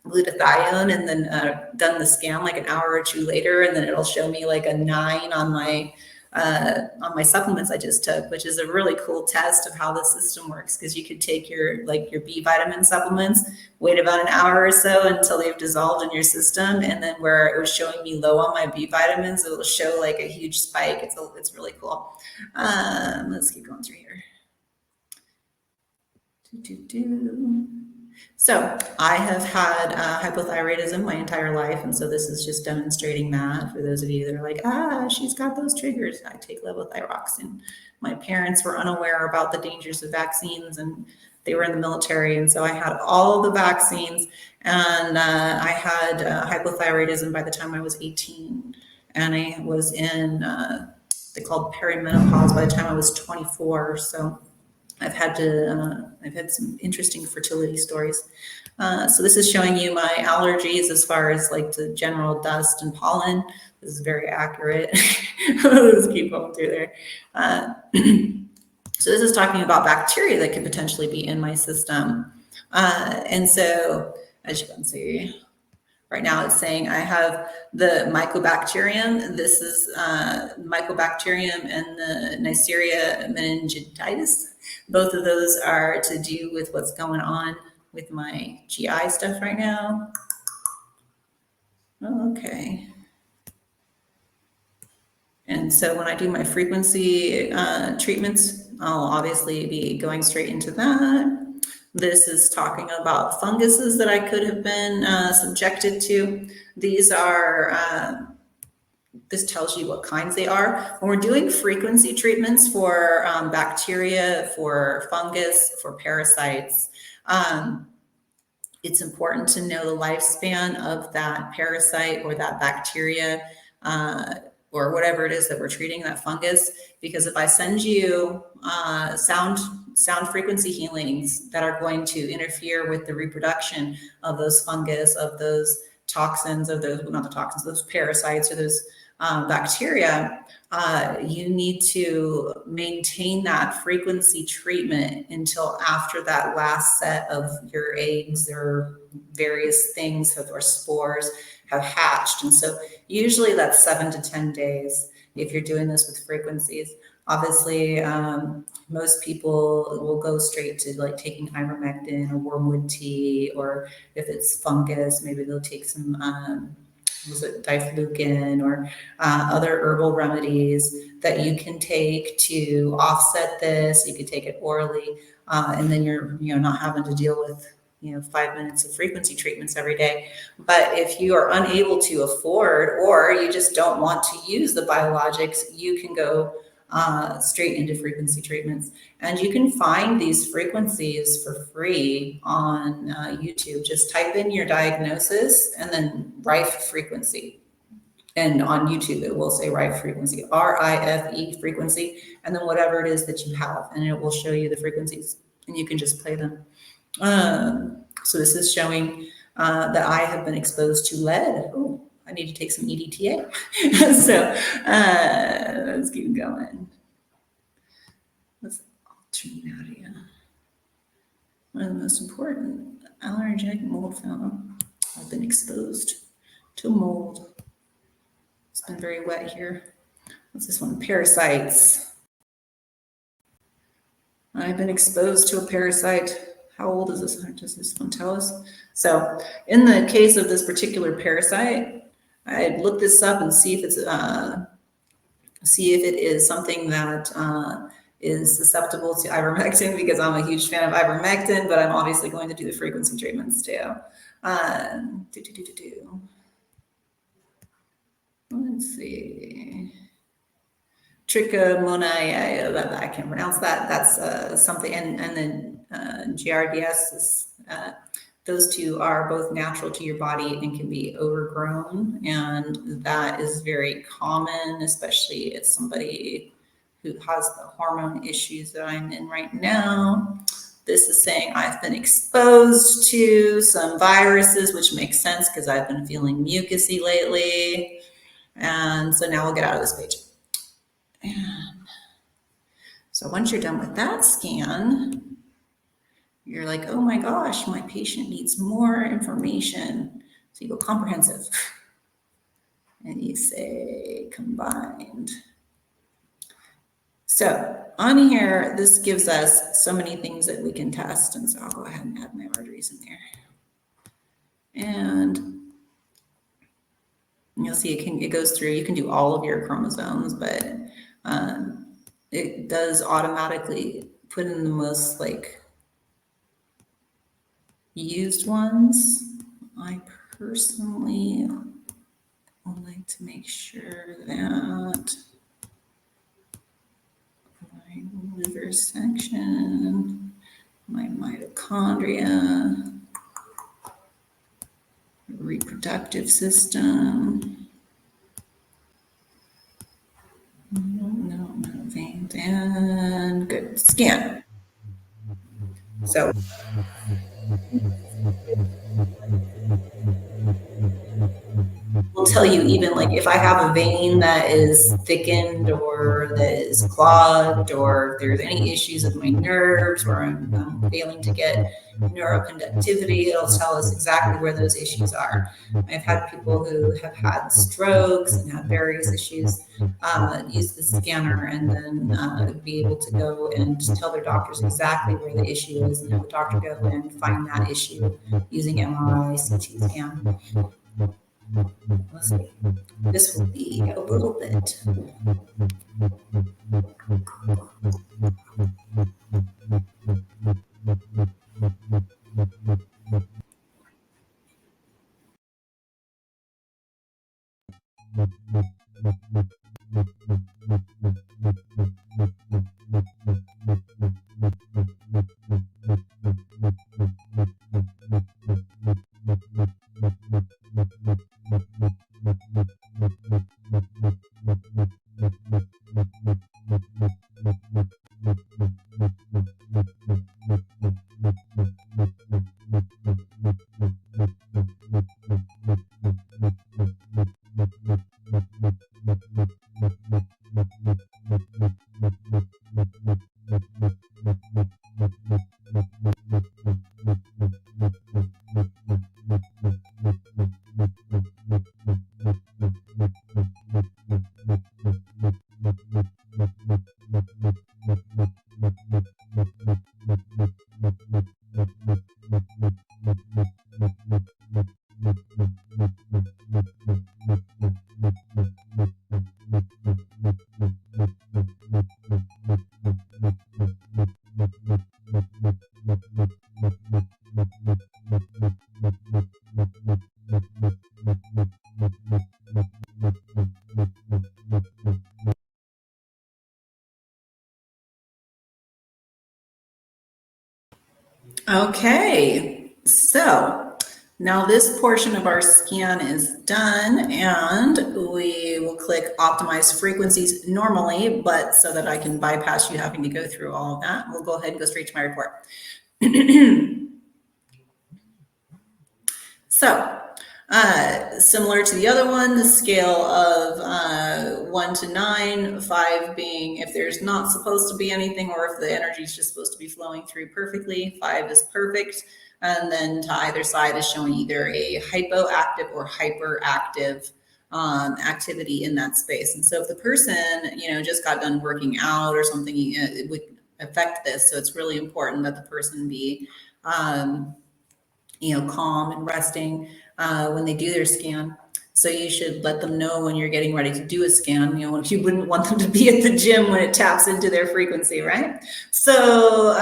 [SPEAKER 1] glutathione, and then done the scan like an hour or two later, and then it'll show me like a 9 on my supplements I just took, which is a really cool test of how the system works, because you could take your B vitamin supplements, wait about an hour or so until they've dissolved in your system, and then where it was showing me low on my B vitamins, it will show like a huge spike. It's really cool. Let's keep going through here. So I have had hypothyroidism my entire life, and so this is just demonstrating that for those of you that are like, she's got those triggers. I take levothyroxine. My parents were unaware about the dangers of vaccines, and they were in the military, and so I had all the vaccines, and I had hypothyroidism by the time I was 18, and I was in they called perimenopause by the time I was 24. So I've had some interesting fertility stories. So this is showing you my allergies as far as like the general dust and pollen. This is very accurate. Let's keep going through there. So this is talking about bacteria that could potentially be in my system. And so as you can see, right now it's saying I have the mycobacterium. This is mycobacterium and the Neisseria meningitis. Both of those are to do with what's going on with my GI stuff right now. Okay. And so when I do my frequency treatments, I'll obviously be going straight into that. This is talking about funguses that I could have been subjected to. These are, this tells you what kinds they are. When we're doing frequency treatments for bacteria, for fungus, for parasites, it's important to know the lifespan of that parasite or that bacteria or whatever it is that we're treating, that fungus, because if I send you sound frequency healings that are going to interfere with the reproduction of those fungus, of those toxins, of those, well, not the toxins, those parasites or those bacteria, you need to maintain that frequency treatment until after that last set of your eggs or various things or spores have hatched. And so usually that's 7 to 10 days if you're doing this with frequencies. Obviously, most people will go straight to like taking ivermectin or wormwood tea, or if it's fungus, maybe they'll take some diflucan or other herbal remedies that you can take to offset this. You could take it orally, and then you're not having to deal with 5 minutes of frequency treatments every day. But if you are unable to afford, or you just don't want to use the biologics, you can go straight into frequency treatments. And you can find these frequencies for free on YouTube. Just type in your diagnosis and then Rife frequency. And on YouTube, it will say Rife frequency, RIFE frequency, and then whatever it is that you have, and it will show you the frequencies, and you can just play them. So this is showing that I have been exposed to lead. Oh, I need to take some EDTA. So let's keep going. What's alternaria? One of the most important allergenic mold found. I've been exposed to mold. It's been very wet here. What's this one? Parasites. I've been exposed to a parasite. How old is this? Does this one tell us? So in the case of this particular parasite, I'd look this up and see if it is something that is susceptible to ivermectin, because I'm a huge fan of ivermectin, but I'm obviously going to do the frequency treatments too. Let's see. Trichomonae, I can't pronounce that. That's something, and then GRDS is, those two are both natural to your body and can be overgrown, and that is very common, especially if somebody who has the hormone issues that I'm in right now. This is saying I've been exposed to some viruses, which makes sense because I've been feeling mucusy lately. And so now we'll get out of this page. And so once you're done with that scan, you're like, oh my gosh, my patient needs more information. So you go comprehensive and you say combined. So on here, this gives us so many things that we can test. And so I'll go ahead and add my arteries in there. And you'll see it goes through, you can do all of your chromosomes, but it does automatically put in the most used ones. I personally would like to make sure that my liver section, my mitochondria, reproductive system, And good, scan. So will tell you even like if I have a vein that is thickened or that is clogged, or if there's any issues with my nerves or I'm failing to get neuroconductivity, it'll tell us exactly where those issues are. I've had people who have had strokes and have various issues use the scanner and then be able to go and tell their doctors exactly where the issue is and have the doctor go and find that issue using MRI, CT scan. Let's see. This will be a little bit. Okay, so now this portion of our scan is done, and we will click optimize frequencies normally, but so that I can bypass you having to go through all of that, we'll go ahead and go straight to my report. So similar to the other one, the scale of 1 to 9, 5 being if there's not supposed to be anything or if the energy is just supposed to be flowing through perfectly. 5 is perfect. And then to either side is showing either a hypoactive or hyperactive activity in that space. And so if the person, just got done working out or something, it would affect this. So it's really important that the person be calm and resting when they do their scan. So you should let them know when you're getting ready to do a scan. You wouldn't want them to be at the gym when it taps into their frequency, right? So,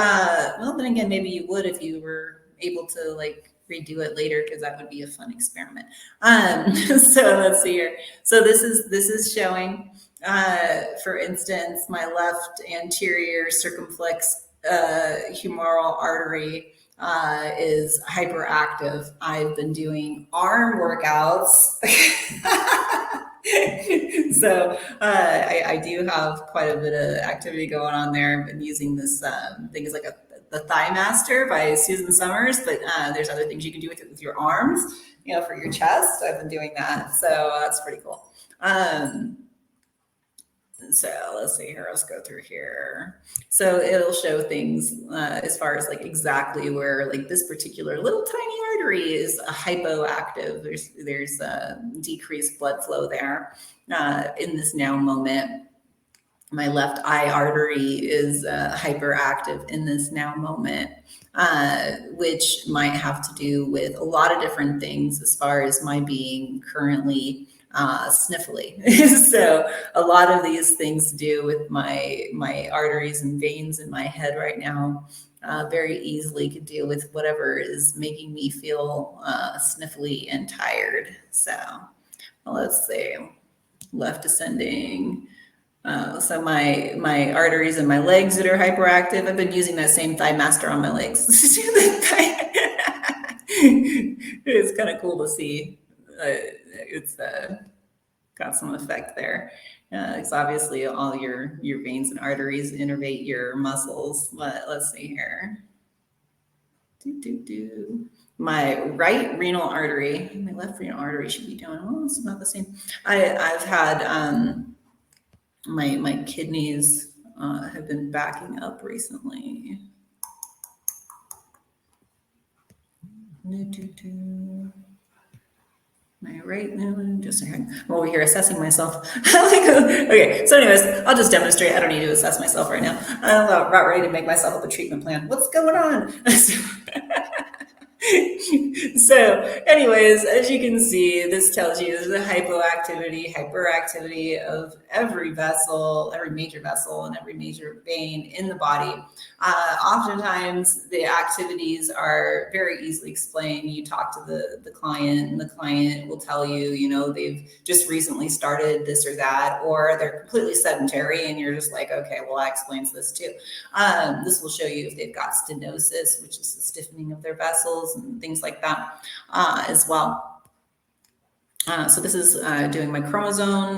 [SPEAKER 1] well, then again, maybe you would if you were able to redo it later, because that would be a fun experiment. So let's see here. So this is showing, for instance, my left anterior circumflex humeral artery is hyperactive. I've been doing arm workouts. So I do have quite a bit of activity going on there. I've been using this thing is the Thigh Master by Susan Summers, but there's other things you can do with your arms, for your chest. I've been doing that. So that's pretty cool. So let's see here. Let's go through here. So it'll show things as far as exactly where this particular little tiny artery is hypoactive. There's decreased blood flow there in this now moment. My left eye artery is hyperactive in this now moment, which might have to do with a lot of different things as far as my being currently sniffly. So a lot of these things to do with my arteries and veins in my head right now very easily could deal with whatever is making me feel sniffly and tired. So let's see, left ascending. So my arteries and my legs that are hyperactive, I've been using that same Thigh Master on my legs. It's kind of cool to see. It's got some effect there. Because obviously all your veins and arteries innervate your muscles. Let's see here. My right renal artery, my left renal artery should be doing well. It's about the same. I've had my kidneys have been backing up recently. My right now, just I'm over here assessing myself. Okay, so anyways, I'll just demonstrate. I don't need to assess myself right now. I'm about ready to make myself up a treatment plan. What's going on? So anyways, as you can see, this tells you the hyperactivity of every vessel, every major vessel, and every major vein in the body. Oftentimes, the activities are very easily explained. You talk to the client, and the client will tell you, you know, they've just recently started this or that, or they're completely sedentary, and you're just like, okay, well, that explains this too. This will show you if they've got stenosis, which is the stiffening of their vessels and things like that as well. So this is doing my chromosome,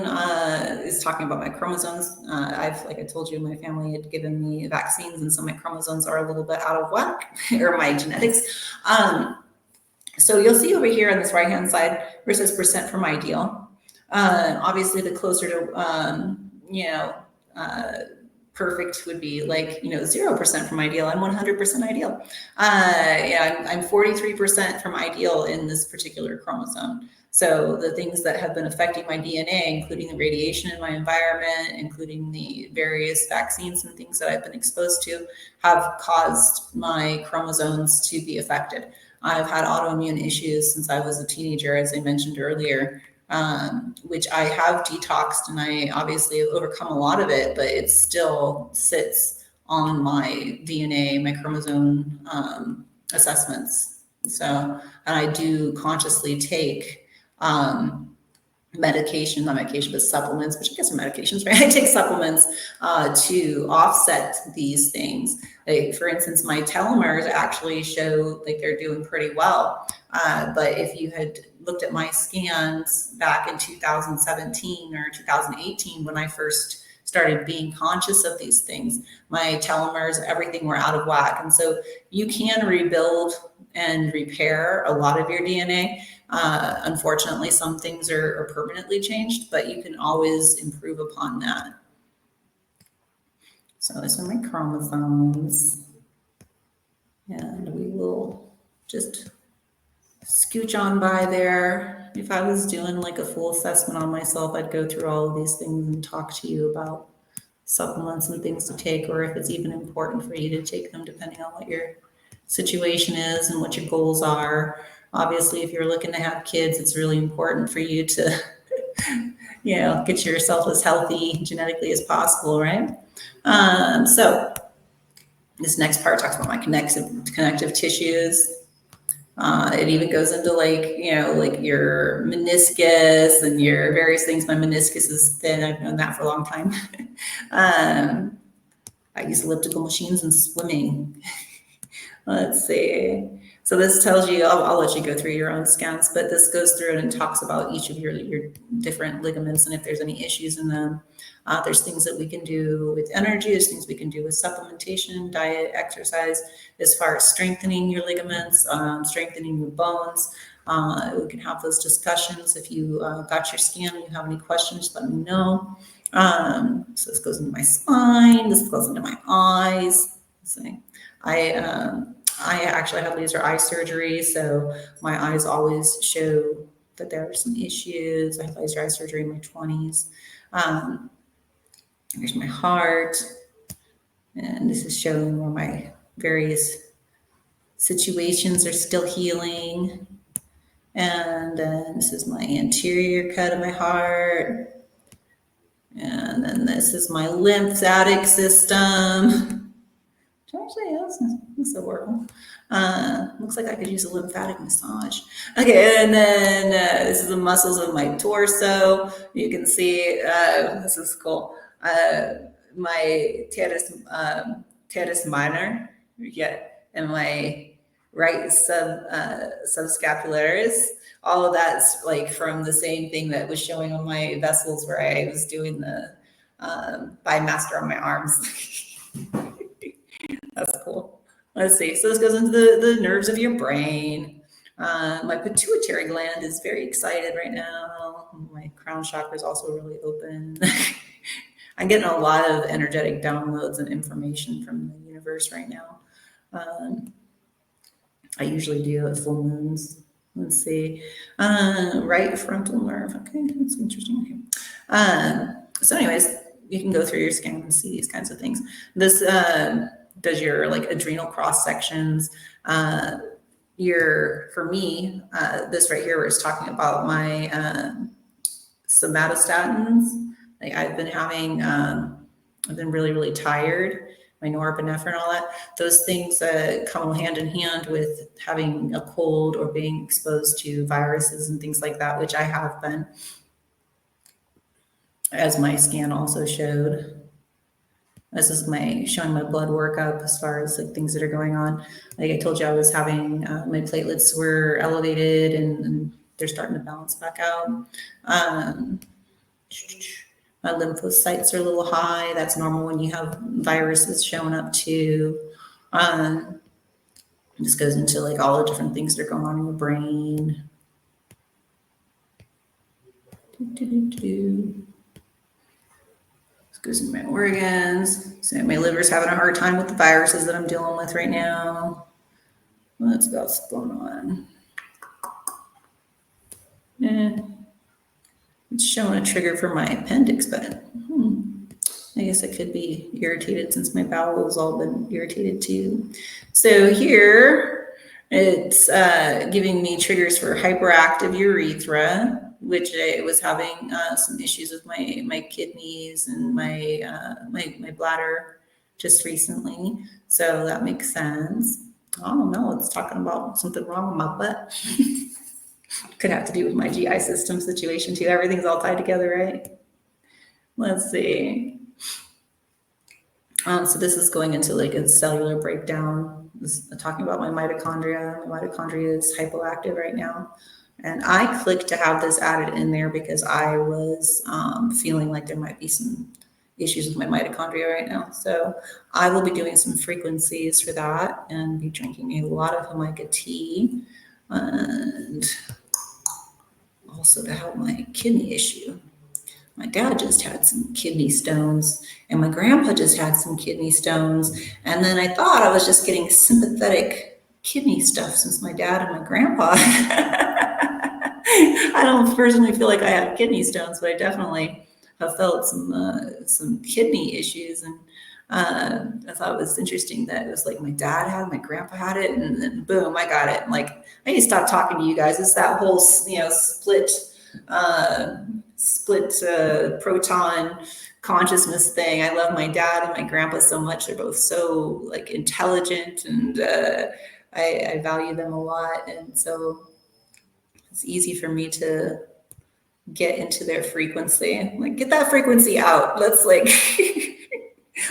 [SPEAKER 1] is talking about my chromosomes. Like I told you, my family had given me vaccines, and so my chromosomes are a little bit out of whack, or my genetics. So you'll see over here on this right-hand side where it says percent from ideal. Obviously, the closer to, perfect would be like, 0% from ideal. I'm 100% ideal. I'm 43% from ideal in this particular chromosome. So the things that have been affecting my DNA, including the radiation in my environment, including the various vaccines and things that I've been exposed to, have caused my chromosomes to be affected. I've had autoimmune issues since I was a teenager, as I mentioned earlier, which I have detoxed, and I obviously have overcome a lot of it, but it still sits on my DNA, my chromosome assessments. So, and I do consciously take not medication, but supplements, which I guess are medications, right? I take supplements to offset these things. Like, for instance, my telomeres actually show like they're doing pretty well. But if you had looked at my scans back in 2017 or 2018, when I first started being conscious of these things, my telomeres, everything were out of whack. And so you can rebuild and repair a lot of your DNA. Unfortunately, some things are permanently changed, but you can always improve upon that. So these are my chromosomes. And we will just scooch on by there. If I was doing like a full assessment on myself, I'd go through all of these things and talk to you about supplements and things to take, or if it's even important for you to take them, depending on what your situation is and what your goals are. Obviously, if you're looking to have kids, it's really important for you to, get yourself as healthy genetically as possible, right? So this next part talks about my connective tissues. It even goes into like your meniscus and your various things. My meniscus is thin. I've known that for a long time. I use elliptical machines and swimming. Let's see. So this tells you, I'll let you go through your own scans, but this goes through and talks about each of your different ligaments and if there's any issues in them. There's things that we can do with energy. There's things we can do with supplementation, diet, exercise, as far as strengthening your ligaments, strengthening your bones. We can have those discussions. If you got your scan and you have any questions, let me know. So this goes into my spine. This goes into my eyes. Let's see. I actually had laser eye surgery, so my eyes always show that there are some issues. I had laser eye surgery in my 20s. Here's my heart, and this is showing where my various situations are still healing. And then this is my anterior cut of my heart. And then this is my lymphatic system. Actually, that's so horrible. Looks like I could use a lymphatic massage. Okay, and then this is the muscles of my torso. You can see, this is cool. My teres minor, and my right subscapularis. All of that's like from the same thing that was showing on my vessels where I was doing the bimaster on my arms. That's cool. Let's see. So this goes into the nerves of your brain. My pituitary gland is very excited right now. My crown chakra is also really open. I'm getting a lot of energetic downloads and information from the universe right now. I usually do at full moons. Let's see. Right frontal nerve. Okay, that's interesting. Okay. So anyways, you can go through your scan and see these kinds of things. This does your like adrenal cross sections. For me, this right here where it's talking about my somatostatins. Like I've been really, really tired. My norepinephrine and all that. Those things come hand in hand with having a cold or being exposed to viruses and things like that, which I have been, as my scan also showed. This is showing my blood workup as far as like things that are going on. Like I told you, I was having my platelets were elevated and they're starting to balance back out. My lymphocytes are a little high. That's normal when you have viruses showing up too. This goes into like all the different things that are going on in your brain. This goes into my organs. So my liver's having a hard time with the viruses that I'm dealing with right now. Well, that's about what's going on. Yeah. It's showing a trigger for my appendix, but I guess I could be irritated since my bowel's all been irritated too. So here it's giving me triggers for hyperactive urethra, which I was having some issues with my kidneys and my bladder just recently. So that makes sense. I don't know. It's talking about something wrong with my butt. Could have to do with my GI system situation too. Everything's all tied together, right? Let's see. So this is going into like a cellular breakdown. This is talking about my mitochondria. My mitochondria is hypoactive right now. And I clicked to have this added in there because I was feeling like there might be some issues with my mitochondria right now. So I will be doing some frequencies for that and be drinking a lot of Jamaica tea. And also to help my kidney issue. My dad just had some kidney stones, and my grandpa just had some kidney stones. And then I thought I was just getting sympathetic kidney stuff since my dad and my grandpa. I don't personally feel like I have kidney stones, but I definitely have felt some kidney issues. And I thought it was interesting that it was like my dad had it, my grandpa had it, and then boom, I got it. And like, I need to stop talking to you guys. It's that whole, split proton consciousness thing. I love my dad and my grandpa so much. They're both so like intelligent, and I value them a lot. And so it's easy for me to get into their frequency. Like, get that frequency out. Let's like,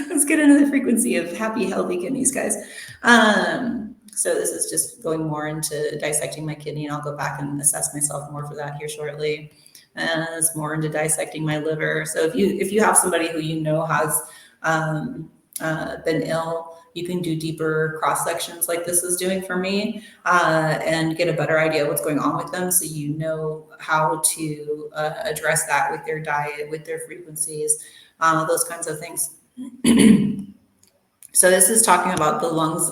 [SPEAKER 1] let's get into the frequency of happy, healthy kidneys, guys. So this is just going more into dissecting my kidney, and I'll go back and assess myself more for that here shortly. And it's more into dissecting my liver. So if you have somebody who you know has been ill, you can do deeper cross sections like this is doing for me, and get a better idea of what's going on with them, so you know how to address that with their diet, with their frequencies, those kinds of things. So this is talking about the lungs,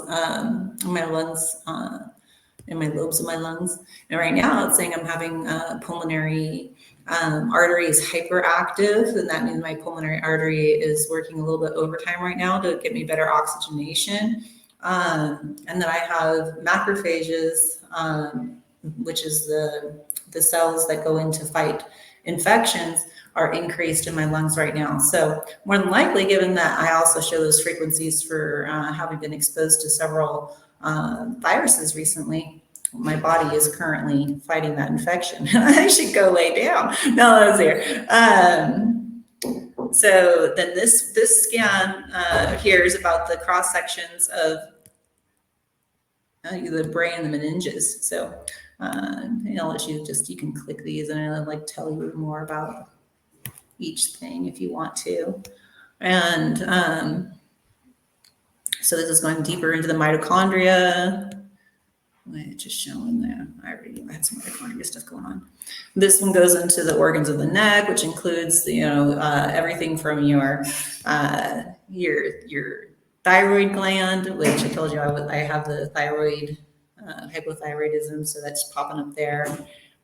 [SPEAKER 1] my lungs, and my lobes of my lungs. And right now it's saying I'm having pulmonary artery is hyperactive, and that means my pulmonary artery is working a little bit overtime right now to get me better oxygenation. And then I have macrophages, which is the cells that go in to fight infections, are increased in my lungs right now. So more than likely, given that I also show those frequencies for having been exposed to several viruses recently, my body is currently fighting that infection. I should go lay down. No, I was here. So then this scan here is about the cross sections of the brain and the meninges. So I'll let you you can click these and I'll like tell you more about each thing if you want to. And so this is going deeper into the mitochondria, which is showing there. I already had some mitochondria stuff going on. This one goes into the organs of the neck, which includes everything from your thyroid gland, which I told you I have the thyroid hypothyroidism, so that's popping up there.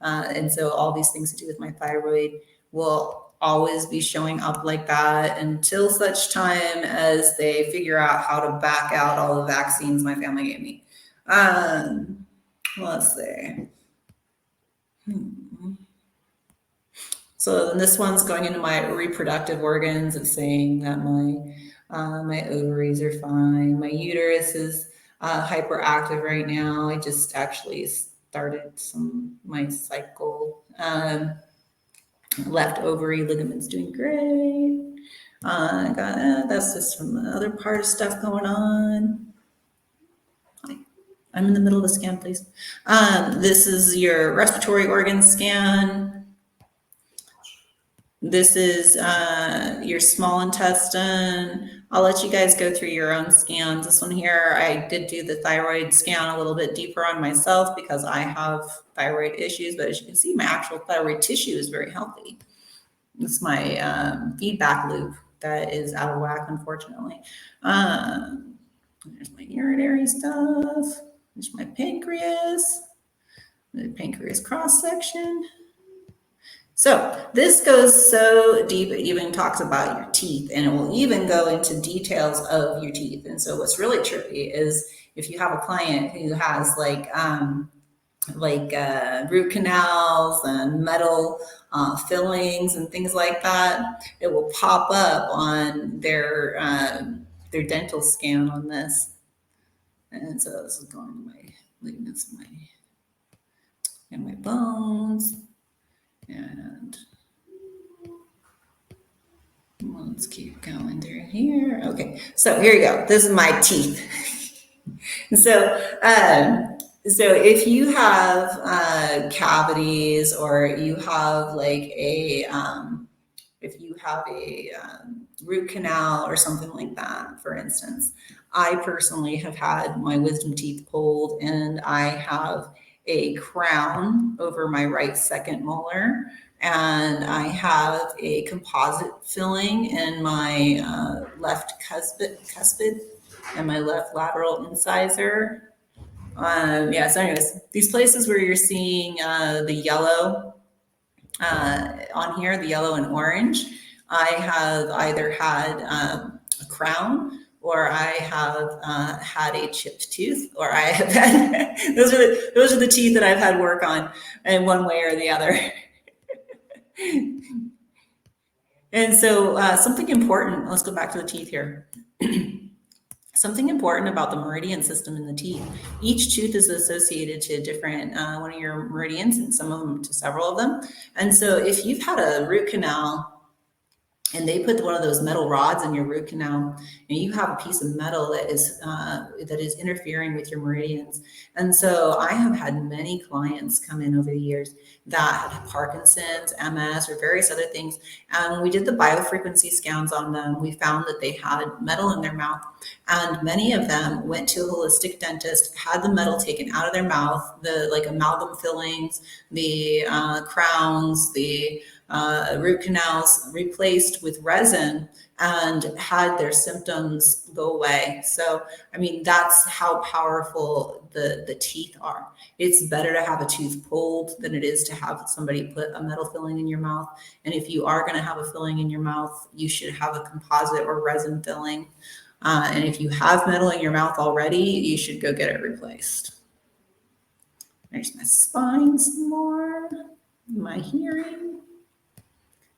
[SPEAKER 1] And so all these things to do with my thyroid will always be showing up like that until such time as they figure out how to back out all the vaccines my family gave me. Let's see. So then this one's going into my reproductive organs. It's saying that my ovaries are fine. My uterus is hyperactive right now. I just actually started my cycle. Left ovary ligament's doing great. That's just from the other part of stuff going on. I'm in the middle of the scan, please. This is your respiratory organ scan. This is your small intestine. I'll let you guys go through your own scans. This one here, I did do the thyroid scan a little bit deeper on myself because I have thyroid issues, but as you can see, my actual thyroid tissue is very healthy. It's my feedback loop that is out of whack, unfortunately. There's my urinary stuff. There's my pancreas. The pancreas cross section. So this goes so deep, it even talks about your teeth, and it will even go into details of your teeth. And so what's really tricky is if you have a client who has root canals and metal fillings and things like that, it will pop up on their dental scan on this. And so this is going to my ligaments and my bones. And let's keep going through here. Okay, so here you go. This is my teeth. So if you have cavities, or you have if you have a root canal or something like that, for instance, I personally have had my wisdom teeth pulled, and I have a crown over my right second molar, and I have a composite filling in my left cuspid and my left lateral incisor. So anyways, these places where you're seeing the yellow on here, the yellow and orange, I have either had a crown, or I have had a chipped tooth, or I have had, those are the teeth that I've had work on in one way or the other. And so something important, let's go back to the teeth here. Something important about the meridian system in the teeth. Each tooth is associated to a different one of your meridians, and some of them to several of them. And so if you've had a root canal and they put one of those metal rods in your root canal, and you have a piece of metal that is interfering with your meridians. And so I have had many clients come in over the years that had Parkinson's, MS, or various other things. And when we did the biofrequency scans on them, we found that they had metal in their mouth. And many of them went to a holistic dentist, had the metal taken out of their mouth, the amalgam fillings, the crowns, the root canals replaced with resin, and had their symptoms go away. So, I mean, that's how powerful the teeth are. It's better to have a tooth pulled than it is to have somebody put a metal filling in your mouth. And if you are going to have a filling in your mouth, you should have a composite or resin filling. And if you have metal in your mouth already, you should go get it replaced. There's my spine some more, my hearing.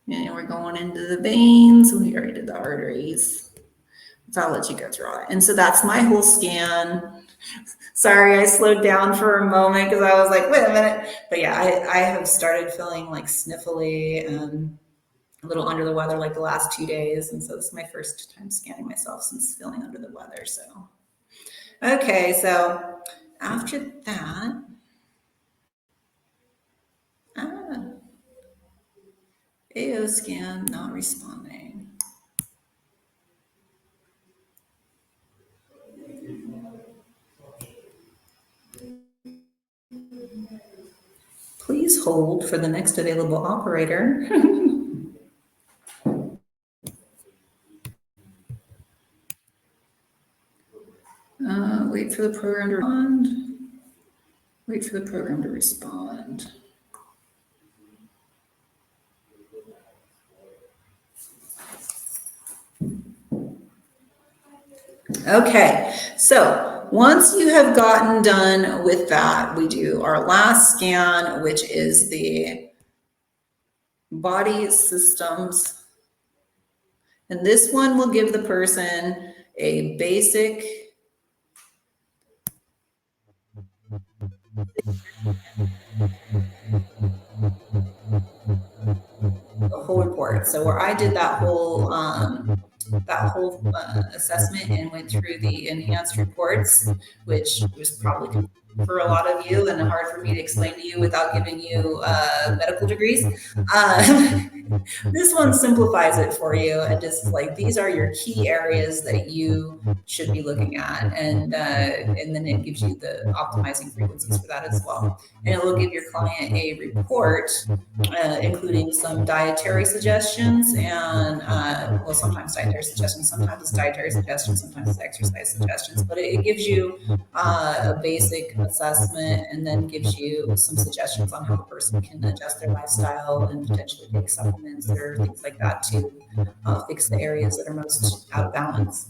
[SPEAKER 1] And we're going into the veins. We already did the arteries. So I'll let you go through all that. And so that's my whole scan. Sorry, I slowed down for a moment because I was like, wait a minute. But yeah, I have started feeling like sniffly and a little under the weather like the last 2 days. And so this is my first time scanning myself since feeling under the weather. So, okay, so after that, AO scan not responding. Please hold for the next available operator. Wait for the program to respond. Wait for the program to respond. Okay, so once you have gotten done with that, we do our last scan, which is the body systems. And this one will give the person a basic the whole report. So where I did that whole assessment and went through the enhanced reports, which was probably for a lot of you and hard for me to explain to you without giving you medical degrees. This one simplifies it for you and just like these are your key areas that you should be looking at, and then it gives you the optimizing frequencies for that as well. And it will give your client a report, including some dietary suggestions and well, sometimes dietary suggestions, sometimes it's dietary suggestions, sometimes it's exercise suggestions, but it gives you a basic assessment and then gives you some suggestions on how the person can adjust their lifestyle and potentially take supplements or things like that to fix the areas that are most out of balance.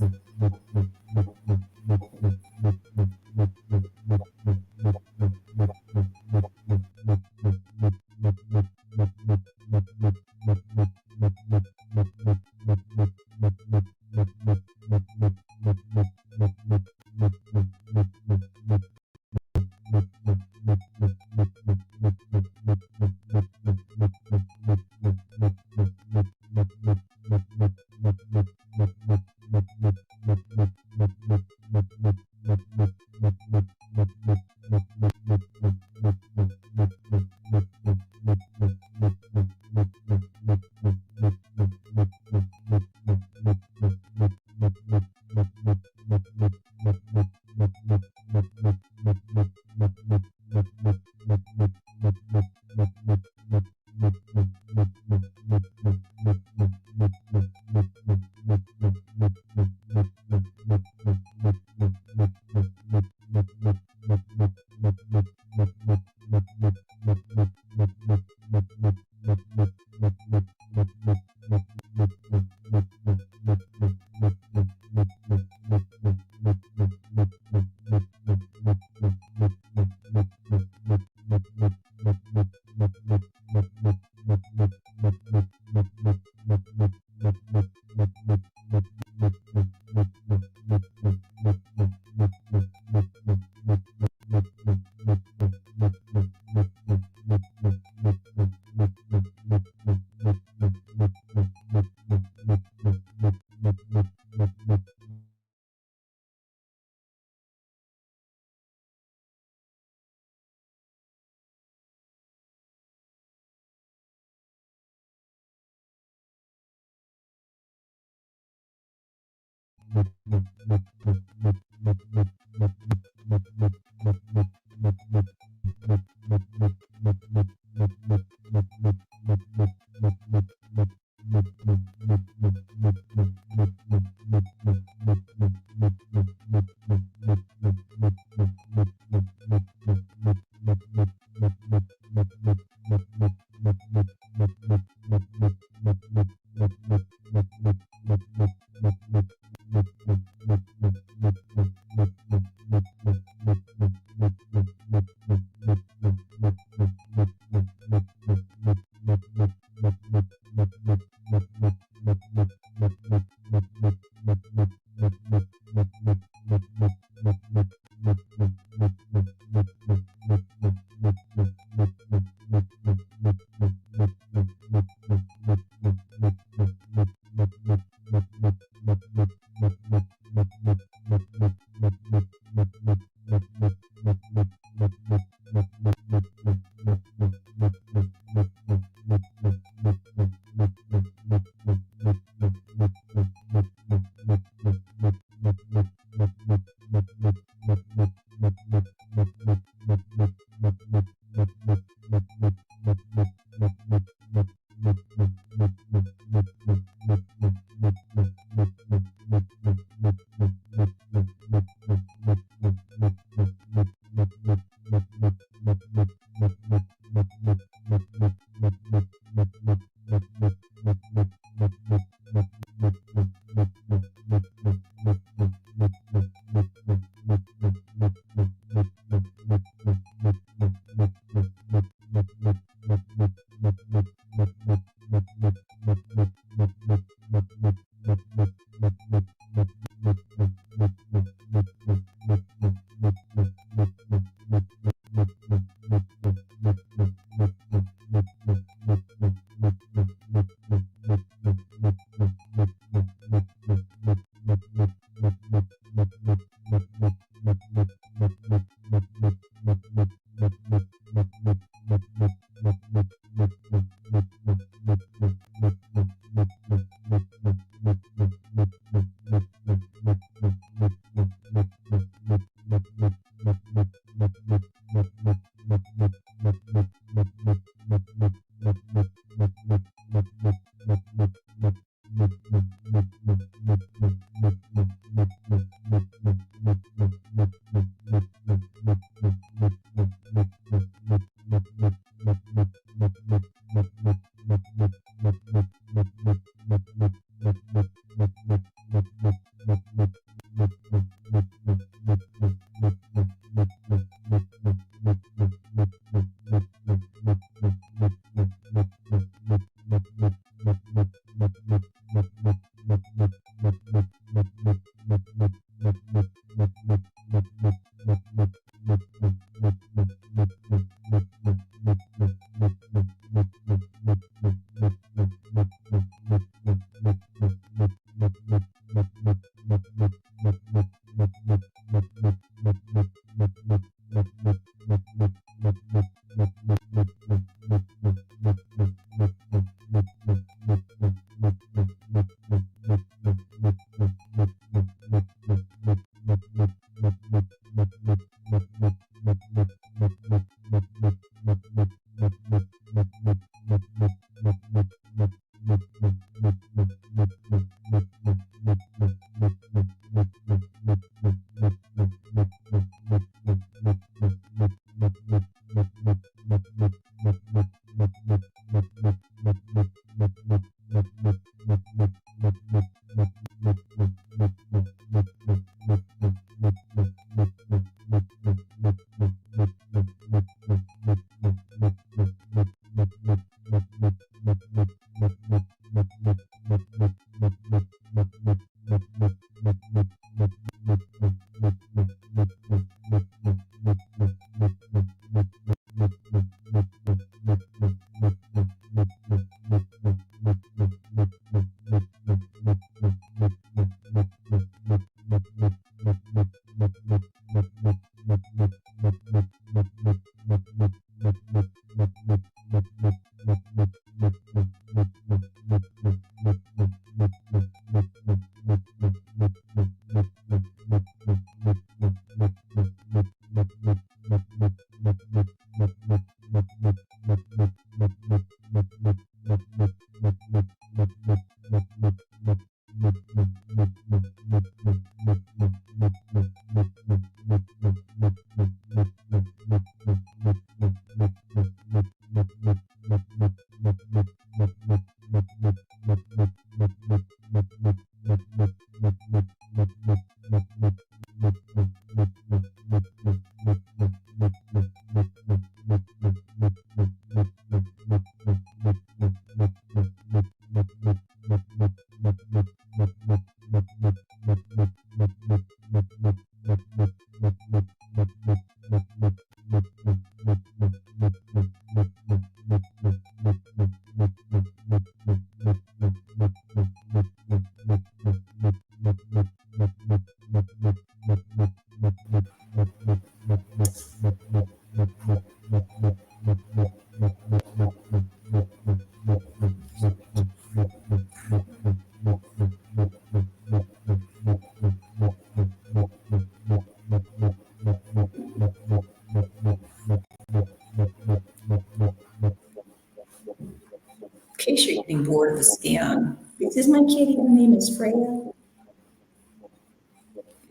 [SPEAKER 1] In case you're getting bored of the scan, this is my kitty. Her name is Freya.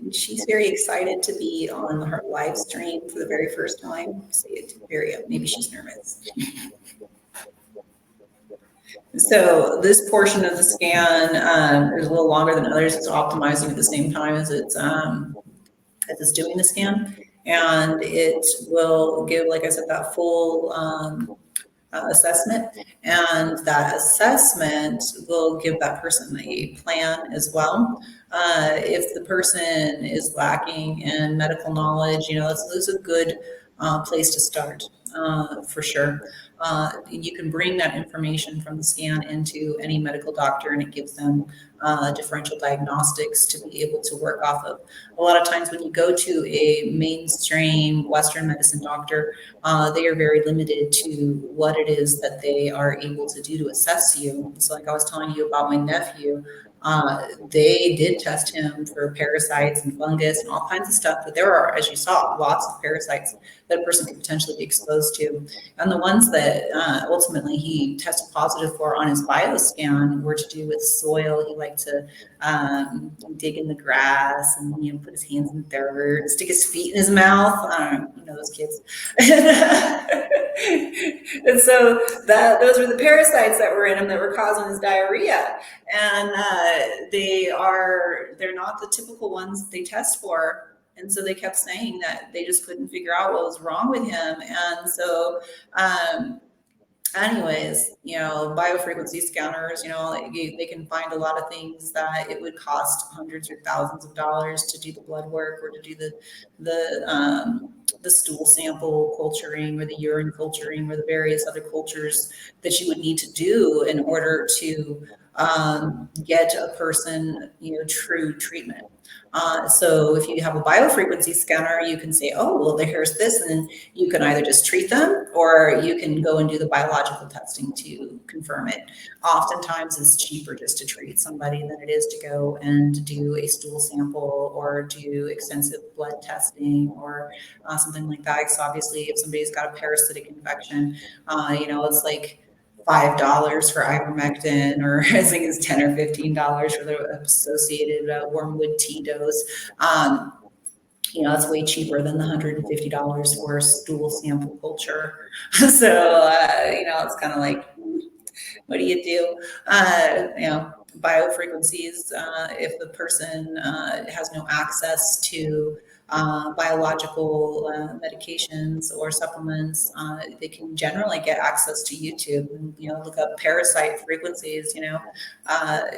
[SPEAKER 1] And she's very excited to be on her live stream for the very first time. So it's very, maybe she's nervous. So this portion of the scan is a little longer than others. It's optimizing at the same time as it's doing the scan, and it will give, like I said, that full assessment, and that assessment will give that person a plan as well. If the person is lacking in medical knowledge, that's a good place to start for sure. You can bring that information from the scan into any medical doctor, and it gives them differential diagnostics to be able to work off of. A lot of times when you go to a mainstream Western medicine doctor, they are very limited to what it is that they are able to do to assess you. So like I was telling you about my nephew, they did test him for parasites and fungus and all kinds of stuff, but there are, as you saw, lots of parasites that a person could potentially be exposed to. And the ones that ultimately he tested positive for on his bioscan were to do with soil. He liked to dig in the grass and put his hands in dirt, stick his feet in his mouth. Those kids. And so those were the parasites that were in him that were causing his diarrhea. And they're not the typical ones that they test for. And so they kept saying that they just couldn't figure out what was wrong with him. And so, anyways, biofrequency scanners, they can find a lot of things that it would cost hundreds or thousands of dollars to do the blood work or to do the stool sample culturing or the urine culturing or the various other cultures that you would need to do in order to get a person, true treatment. So if you have a biofrequency scanner, you can say, oh, well, here's this, and then you can either just treat them or you can go and do the biological testing to confirm it. Oftentimes it's cheaper just to treat somebody than it is to go and do a stool sample or do extensive blood testing or something like that. Because obviously if somebody's got a parasitic infection, it's like $5 for ivermectin, or I think it's $10 or $15 for the associated wormwood tea dose. It's way cheaper than the $150 for a stool sample culture. So, it's kind of like, what do you do? Biofrequencies, if the person has no access to biological medications or supplements, they can generally get access to YouTube and look up parasite frequencies, and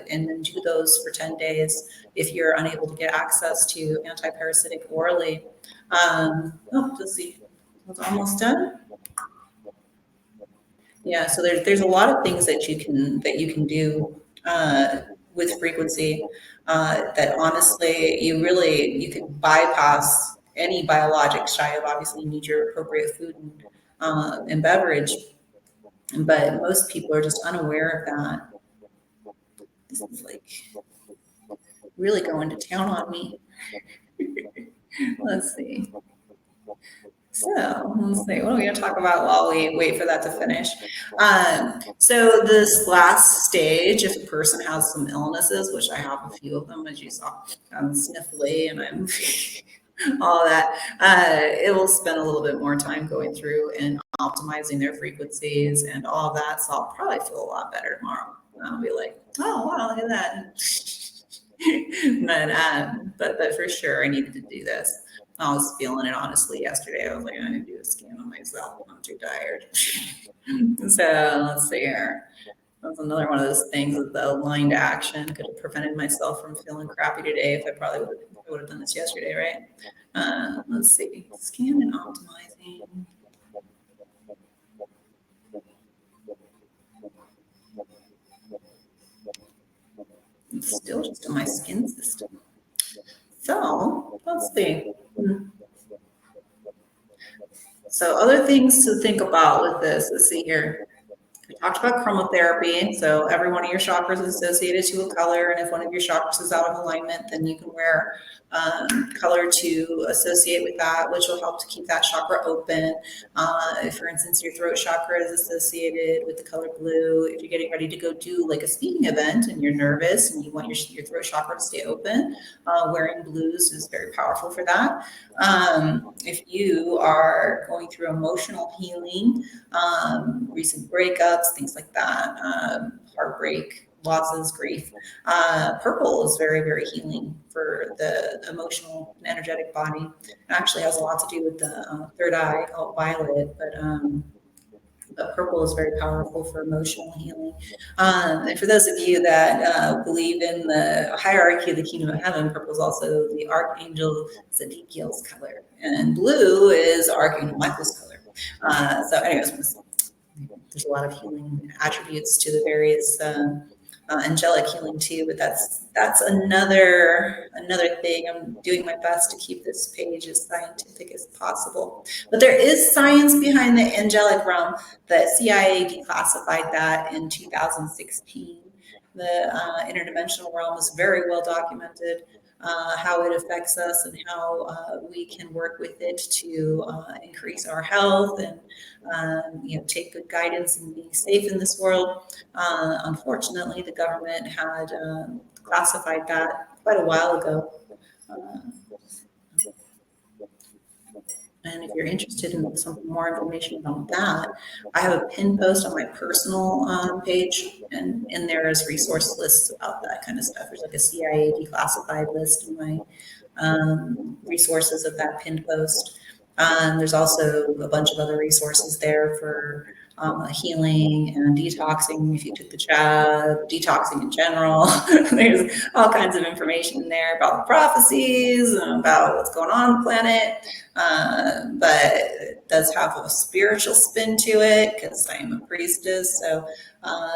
[SPEAKER 1] then do those for 10 days if you're unable to get access to anti-parasitic orally. Let's see, it's almost done. Yeah, so there's a lot of things that you can do with frequency that honestly you could bypass any biologics shy of. Obviously you need your appropriate food and beverage, but most people are just unaware of that. This is like really going to town on me. Let's see. So let's see, what are we going to talk about while we wait for that to finish? So this last stage, if a person has some illnesses, which I have a few of them, as you saw, I'm sniffly and I'm all that, it will spend a little bit more time going through and optimizing their frequencies and all of that. So I'll probably feel a lot better tomorrow. I'll be like, oh, wow, look at that. But for sure, I needed to do this. I was feeling it honestly yesterday. I was like, I need to do a scan on myself. I'm too tired. So let's see here. That's another one of those things that the aligned action could have prevented myself from feeling crappy today if I probably would have done this yesterday, right? Let's see. Scan and optimizing. It's still just in my skin system. So let's see. So other things to think about with this, let's see here. We talked about chromotherapy. So every one of your chakras is associated to a color. And if one of your chakras is out of alignment, then you can wear color to associate with that, which will help to keep that chakra open. If, for instance, your throat chakra is associated with the color blue, if you're getting ready to go do like a speaking event and you're nervous and you want your throat chakra to stay open, wearing blues is very powerful for that. If you are going through emotional healing, recent breakups, things like that, heartbreak, losses, grief. Purple is very, very healing for the emotional and energetic body. It actually has a lot to do with the third eye, called violet, but but purple is very powerful for emotional healing. And for those of you that believe in the hierarchy of the kingdom of heaven, purple is also the archangel Zedekiel's color, and blue is Archangel Michael's color. So anyways, there's a lot of healing attributes to the various angelic healing too, but that's another thing. I'm doing my best to keep this page as scientific as possible. But there is science behind the angelic realm. The CIA declassified that in 2016. The interdimensional realm is very well documented. How it affects us and how we can work with it to increase our health and take good guidance and being safe in this world. Unfortunately, the government had classified that quite a while ago. And if you're interested in some more information about that, I have a pin post on my personal page, and in there is resource lists about that kind of stuff. There's like a CIA declassified list in my resources of that pinned post. There's also a bunch of other resources there for healing and detoxing if you took the jab, detoxing in general. There's all kinds of information in there about the prophecies and about what's going on the planet. But it does have a spiritual spin to it because I am a priestess. So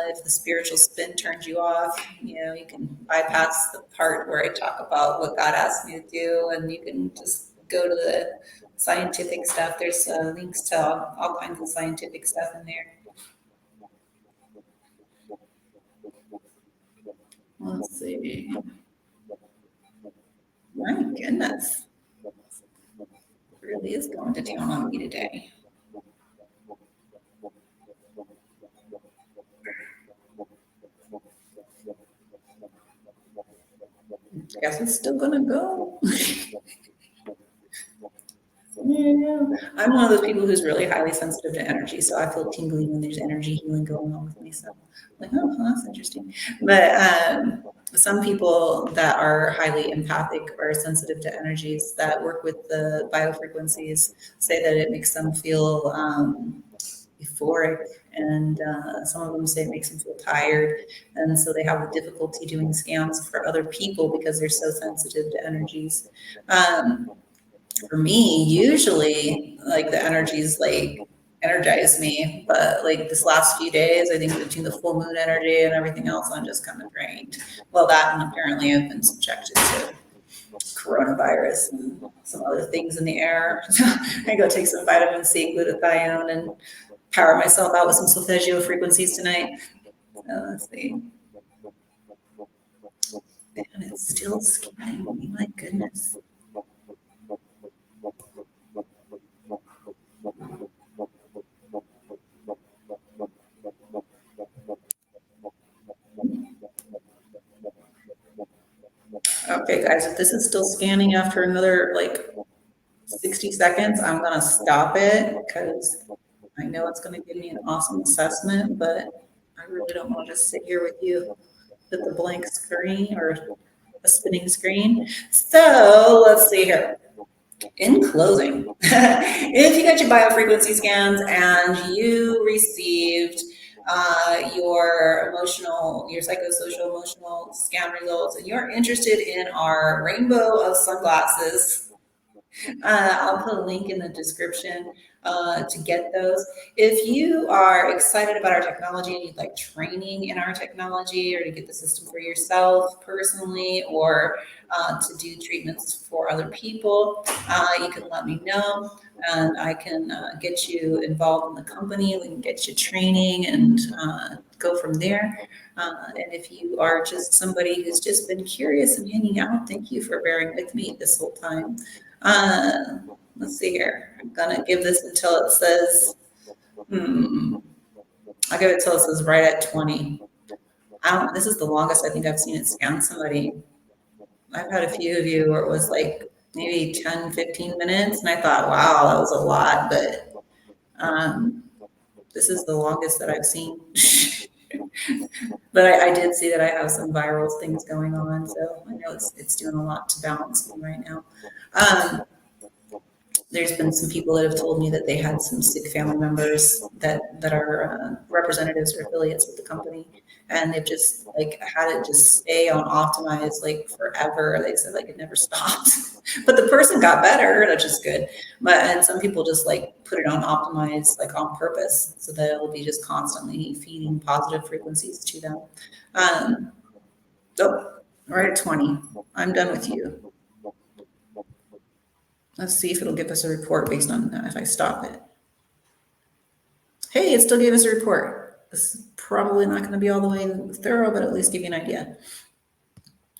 [SPEAKER 1] if the spiritual spin turns you off, you can bypass the part where I talk about what God asked me to do, and you can just go to the scientific stuff. There's links to all kinds of scientific stuff in there. Let's see. My goodness. It really is going to town on me today. Guess it's still gonna go. Yeah, I'm one of those people who's really highly sensitive to energy, so I feel tingly when there's energy healing going on with me. So I'm like, oh, well, that's interesting. But some people that are highly empathic or sensitive to energies that work with the biofrequencies say that it makes them feel euphoric, and some of them say it makes them feel tired, and so they have difficulty doing scans for other people because they're so sensitive to energies. For me, usually, like, the energies like energize me, but like this last few days, I think between the full moon energy and everything else, I'm just kind of drained. Well, that, and apparently I've been subjected to coronavirus and some other things in the air. I go take some vitamin C, glutathione, and power myself out with some solfeggio frequencies tonight. Let's see. And it's still scanning me, my goodness. Okay, guys, if this is still scanning after another like 60 seconds, I'm gonna stop it because I know it's gonna give me an awesome assessment, but I really don't want to just sit here with you with the blank screen or a spinning screen. So let's see here. In closing, if you got your biofrequency scans and you received your psychosocial emotional scan results, and you're interested in our rainbow of sunglasses, I'll put a link in the description to get those. If you are excited about our technology and you'd like training in our technology, or to get the system for yourself personally, or to do treatments for other people, you can let me know, and I can get you involved in the company. We can get you training and go from there. And if you are just somebody who's just been curious and hanging out, thank you for bearing with me this whole time. Let's see here. I'm gonna give this until it says, I'll give it till it says right at 20. This is the longest I think I've seen it scan somebody. I've had a few of you where it was like maybe 10, 15 minutes, and I thought, wow, that was a lot, but this is the longest that I've seen. But I did see that I have some viral things going on, so I know it's doing a lot to balance me right now. there's been some people that have told me that they had some sick family members that are representatives or affiliates with the company, and they've just like had it just stay on optimize like forever. They said like it never stopped, but the person got better, which is good. And some people just like put it on optimize like on purpose, so that it'll be just constantly feeding positive frequencies to them. Oh, we're at 20. I'm done with you. Let's see if it'll give us a report based on that if I stop it. Hey, it still gave us a report. This is probably not going to be all the way thorough, but at least give you an idea.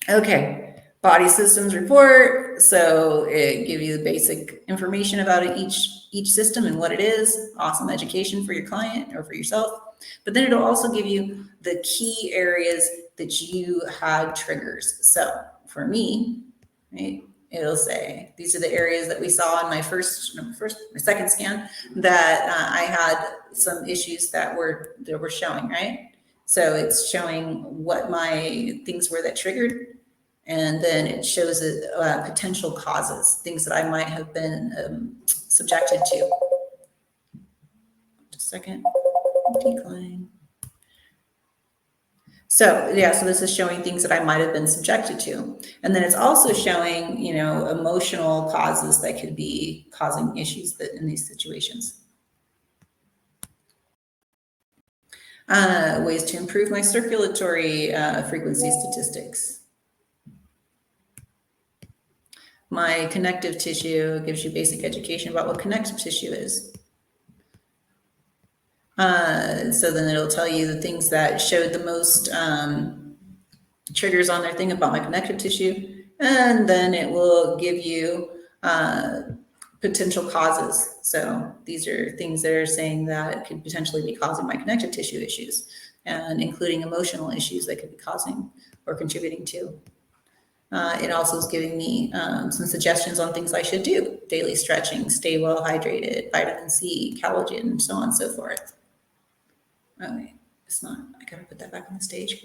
[SPEAKER 1] Okay, body systems report. So it gives you the basic information about each system and what it is. Awesome education for your client or for yourself. But then it'll also give you the key areas that you had triggers. So for me, right, it'll say, these are the areas that we saw in my second scan that I had some issues that were showing, right? So it's showing what my things were that triggered. And then it shows potential causes, things that I might have been subjected to. Just a second, decline. So yeah, so this is showing things that I might have been subjected to. And then it's also showing, you know, emotional causes that could be causing issues in these situations. Ways to improve my circulatory frequency statistics. My connective tissue gives you basic education about what connective tissue is. So then it'll tell you the things that showed the most triggers on their thing about my connective tissue. And then it will give you potential causes. So these are things that are saying that could potentially be causing my connective tissue issues, and including emotional issues that could be causing or contributing to. It also is giving me some suggestions on things I should do: daily stretching, stay well hydrated, vitamin C, collagen, so on and so forth. Okay, it's not, I gotta put that back on the stage.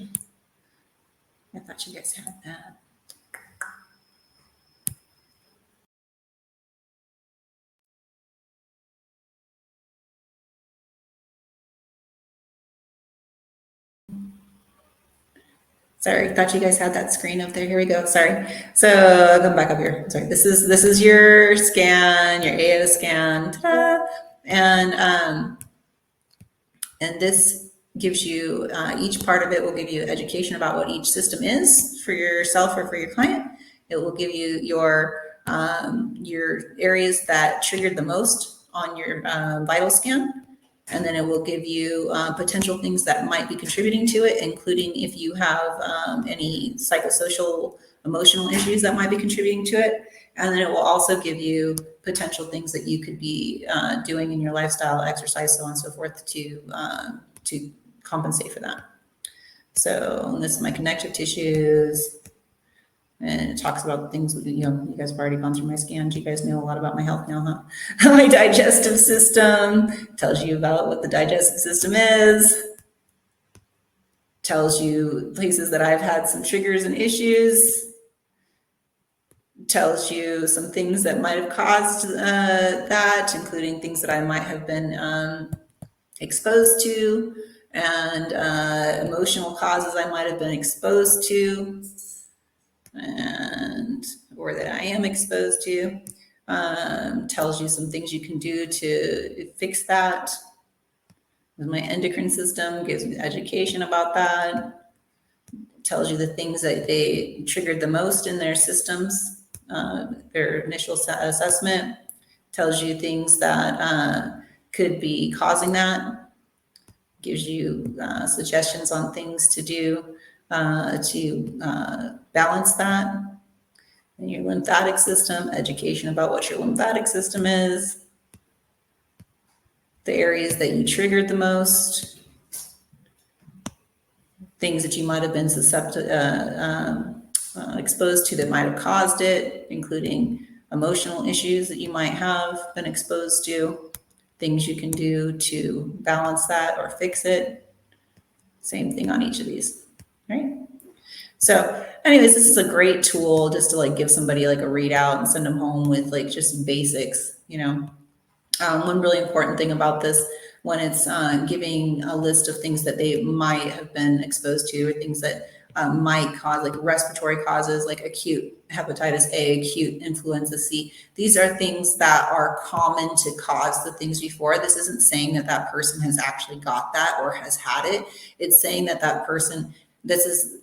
[SPEAKER 1] I thought you guys had that. Sorry, thought you guys had that screen up there. Here we go. Sorry. So come back up here. Sorry. This is your scan, your AO scan. Ta-da! And this gives you each part of it will give you education about what each system is for yourself or for your client. It will give you your areas that triggered the most on your vital scan. And then it will give you potential things that might be contributing to it, including if you have any psychosocial, emotional issues that might be contributing to it. And then it will also give you potential things that you could be doing in your lifestyle, exercise, so on and so forth, to compensate for that. So this is my connective tissues. And it talks about things, you guys have already gone through my scans. You guys know a lot about my health now, huh? My digestive system tells you about what the digestive system is. Tells you places that I've had some triggers and issues. Tells you some things that might have caused that, including things that I might have been exposed to, and emotional causes I might have been exposed to, or that I am exposed to. Tells you some things you can do to fix that. My endocrine system gives me education about that. Tells you the things that they triggered the most in their systems, their initial assessment. Tells you things that could be causing that. Gives you suggestions on things to do to balance that. And your lymphatic system, education about what your lymphatic system is, the areas that you triggered the most, things that you might have been exposed to that might have caused it, including emotional issues that you might have been exposed to, things you can do to balance that or fix it. Same thing on each of these, right? So anyways, this is a great tool just to like give somebody like a readout and send them home with like just basics. you know. One really important thing about this, when it's giving a list of things that they might have been exposed to, or things that might cause, like respiratory causes, like acute hepatitis A, acute influenza C. These are things that are common to cause the things before. This isn't saying that that person has actually got that or has had it. It's saying that that person, this is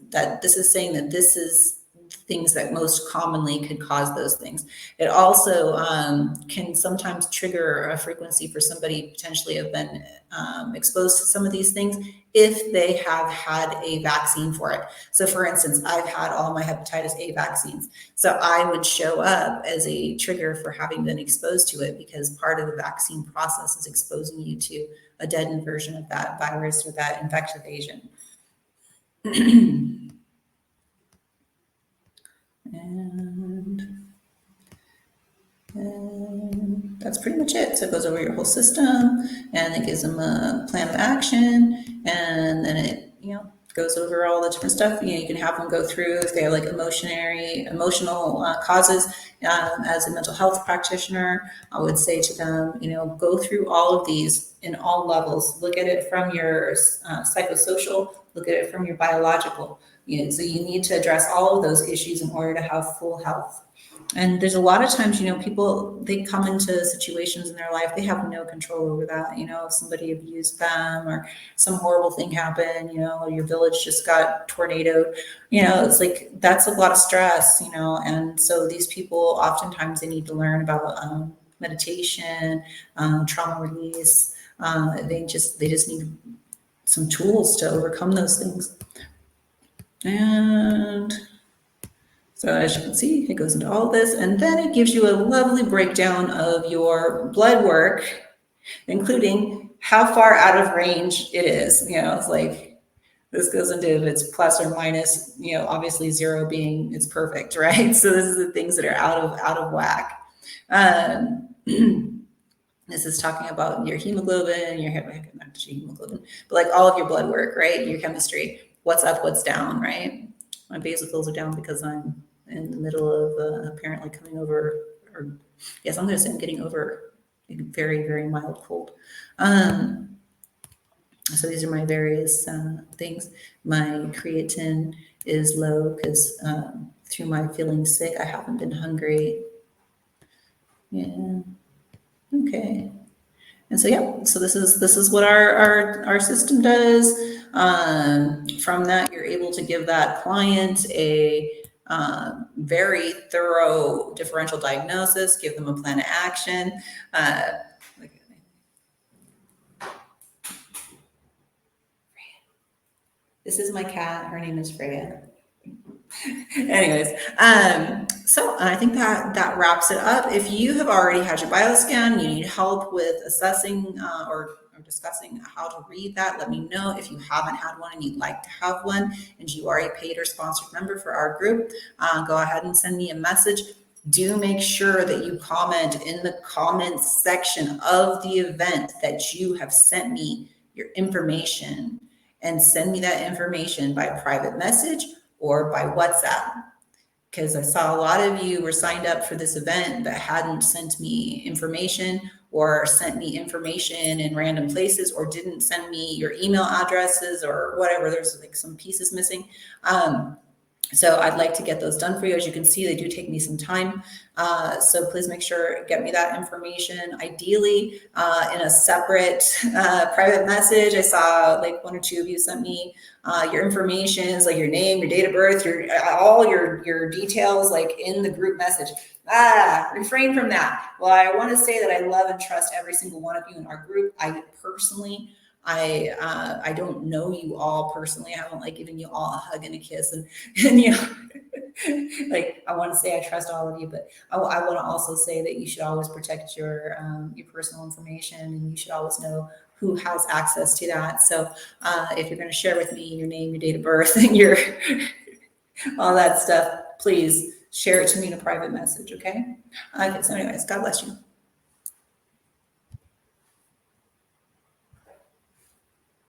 [SPEAKER 1] saying that this is things that most commonly could cause those things. It also can sometimes trigger a frequency for somebody potentially have been exposed to some of these things if they have had a vaccine for it. So for instance, I've had all my hepatitis A vaccines. So I would show up as a trigger for having been exposed to it, because part of the vaccine process is exposing you to a deadened version of that virus or that infectious agent. And that's pretty much it. So it goes over your whole system, and it gives them a plan of action, and then it, goes over all the different stuff. You can have them go through if they have like emotional causes. As a mental health practitioner, I would say to them, go through all of these in all levels. Look at it from your psychosocial, look at it from your biological. So you need to address all of those issues in order to have full health. And there's a lot of times, people, they come into situations in their life, they have no control over that. If somebody abused them or some horrible thing happened, your village just got tornadoed, it's like, that's a lot of stress, and so these people, oftentimes they need to learn about meditation, trauma release. They just need some tools to overcome those things. And so as you can see, it goes into all this, and then it gives you a lovely breakdown of your blood work, including how far out of range it is. It's like, this goes into if it's plus or minus, obviously 0 being it's perfect, right? So this is the things that are out of whack. This is talking about your hemoglobin, not just your hemoglobin, but like all of your blood work, right? Your chemistry, what's up, what's down, right? My basophils are down because I'm in the middle of apparently coming over, or yes, I'm going to say I'm getting over a very, very mild cold. So these are my various things. My creatine is low because through my feeling sick, I haven't been hungry. Yeah. Okay. And so, yeah, so this is what our system does. From that, you're able to give that client a very thorough differential diagnosis, give them a plan of action. This is my cat. Her name is Freya. Anyways, so I think that wraps it up. If you have already had your bioscan, you need help with assessing or discussing how to read that, let me know. If you haven't had one and you'd like to have one, and you are a paid or sponsored member for our group, go ahead and send me a message. Do make sure that you comment in the comments section of the event that you have sent me your information, and send me that information by private message or by WhatsApp, because I saw a lot of you were signed up for this event but hadn't sent me information, or sent me information in random places, or didn't send me your email addresses or whatever. There's like some pieces missing. So I'd like to get those done for you. As you can see, they do take me some time. So please make sure, get me that information, ideally in a separate private message. I saw like 1 or 2 of you sent me your information, is like your name, your date of birth, all your details, like in the group message. Refrain from that. Well, I want to say that I love and trust every single one of you in our group. I personally, I don't know you all personally. I haven't like given you all a hug and a kiss, and like, I want to say I trust all of you, but I want to also say that you should always protect your personal information, and you should always know who has access to that. So if you're going to share with me your name, your date of birth, and your all that stuff, please share it to me in a private message. Okay. So anyways, God bless you.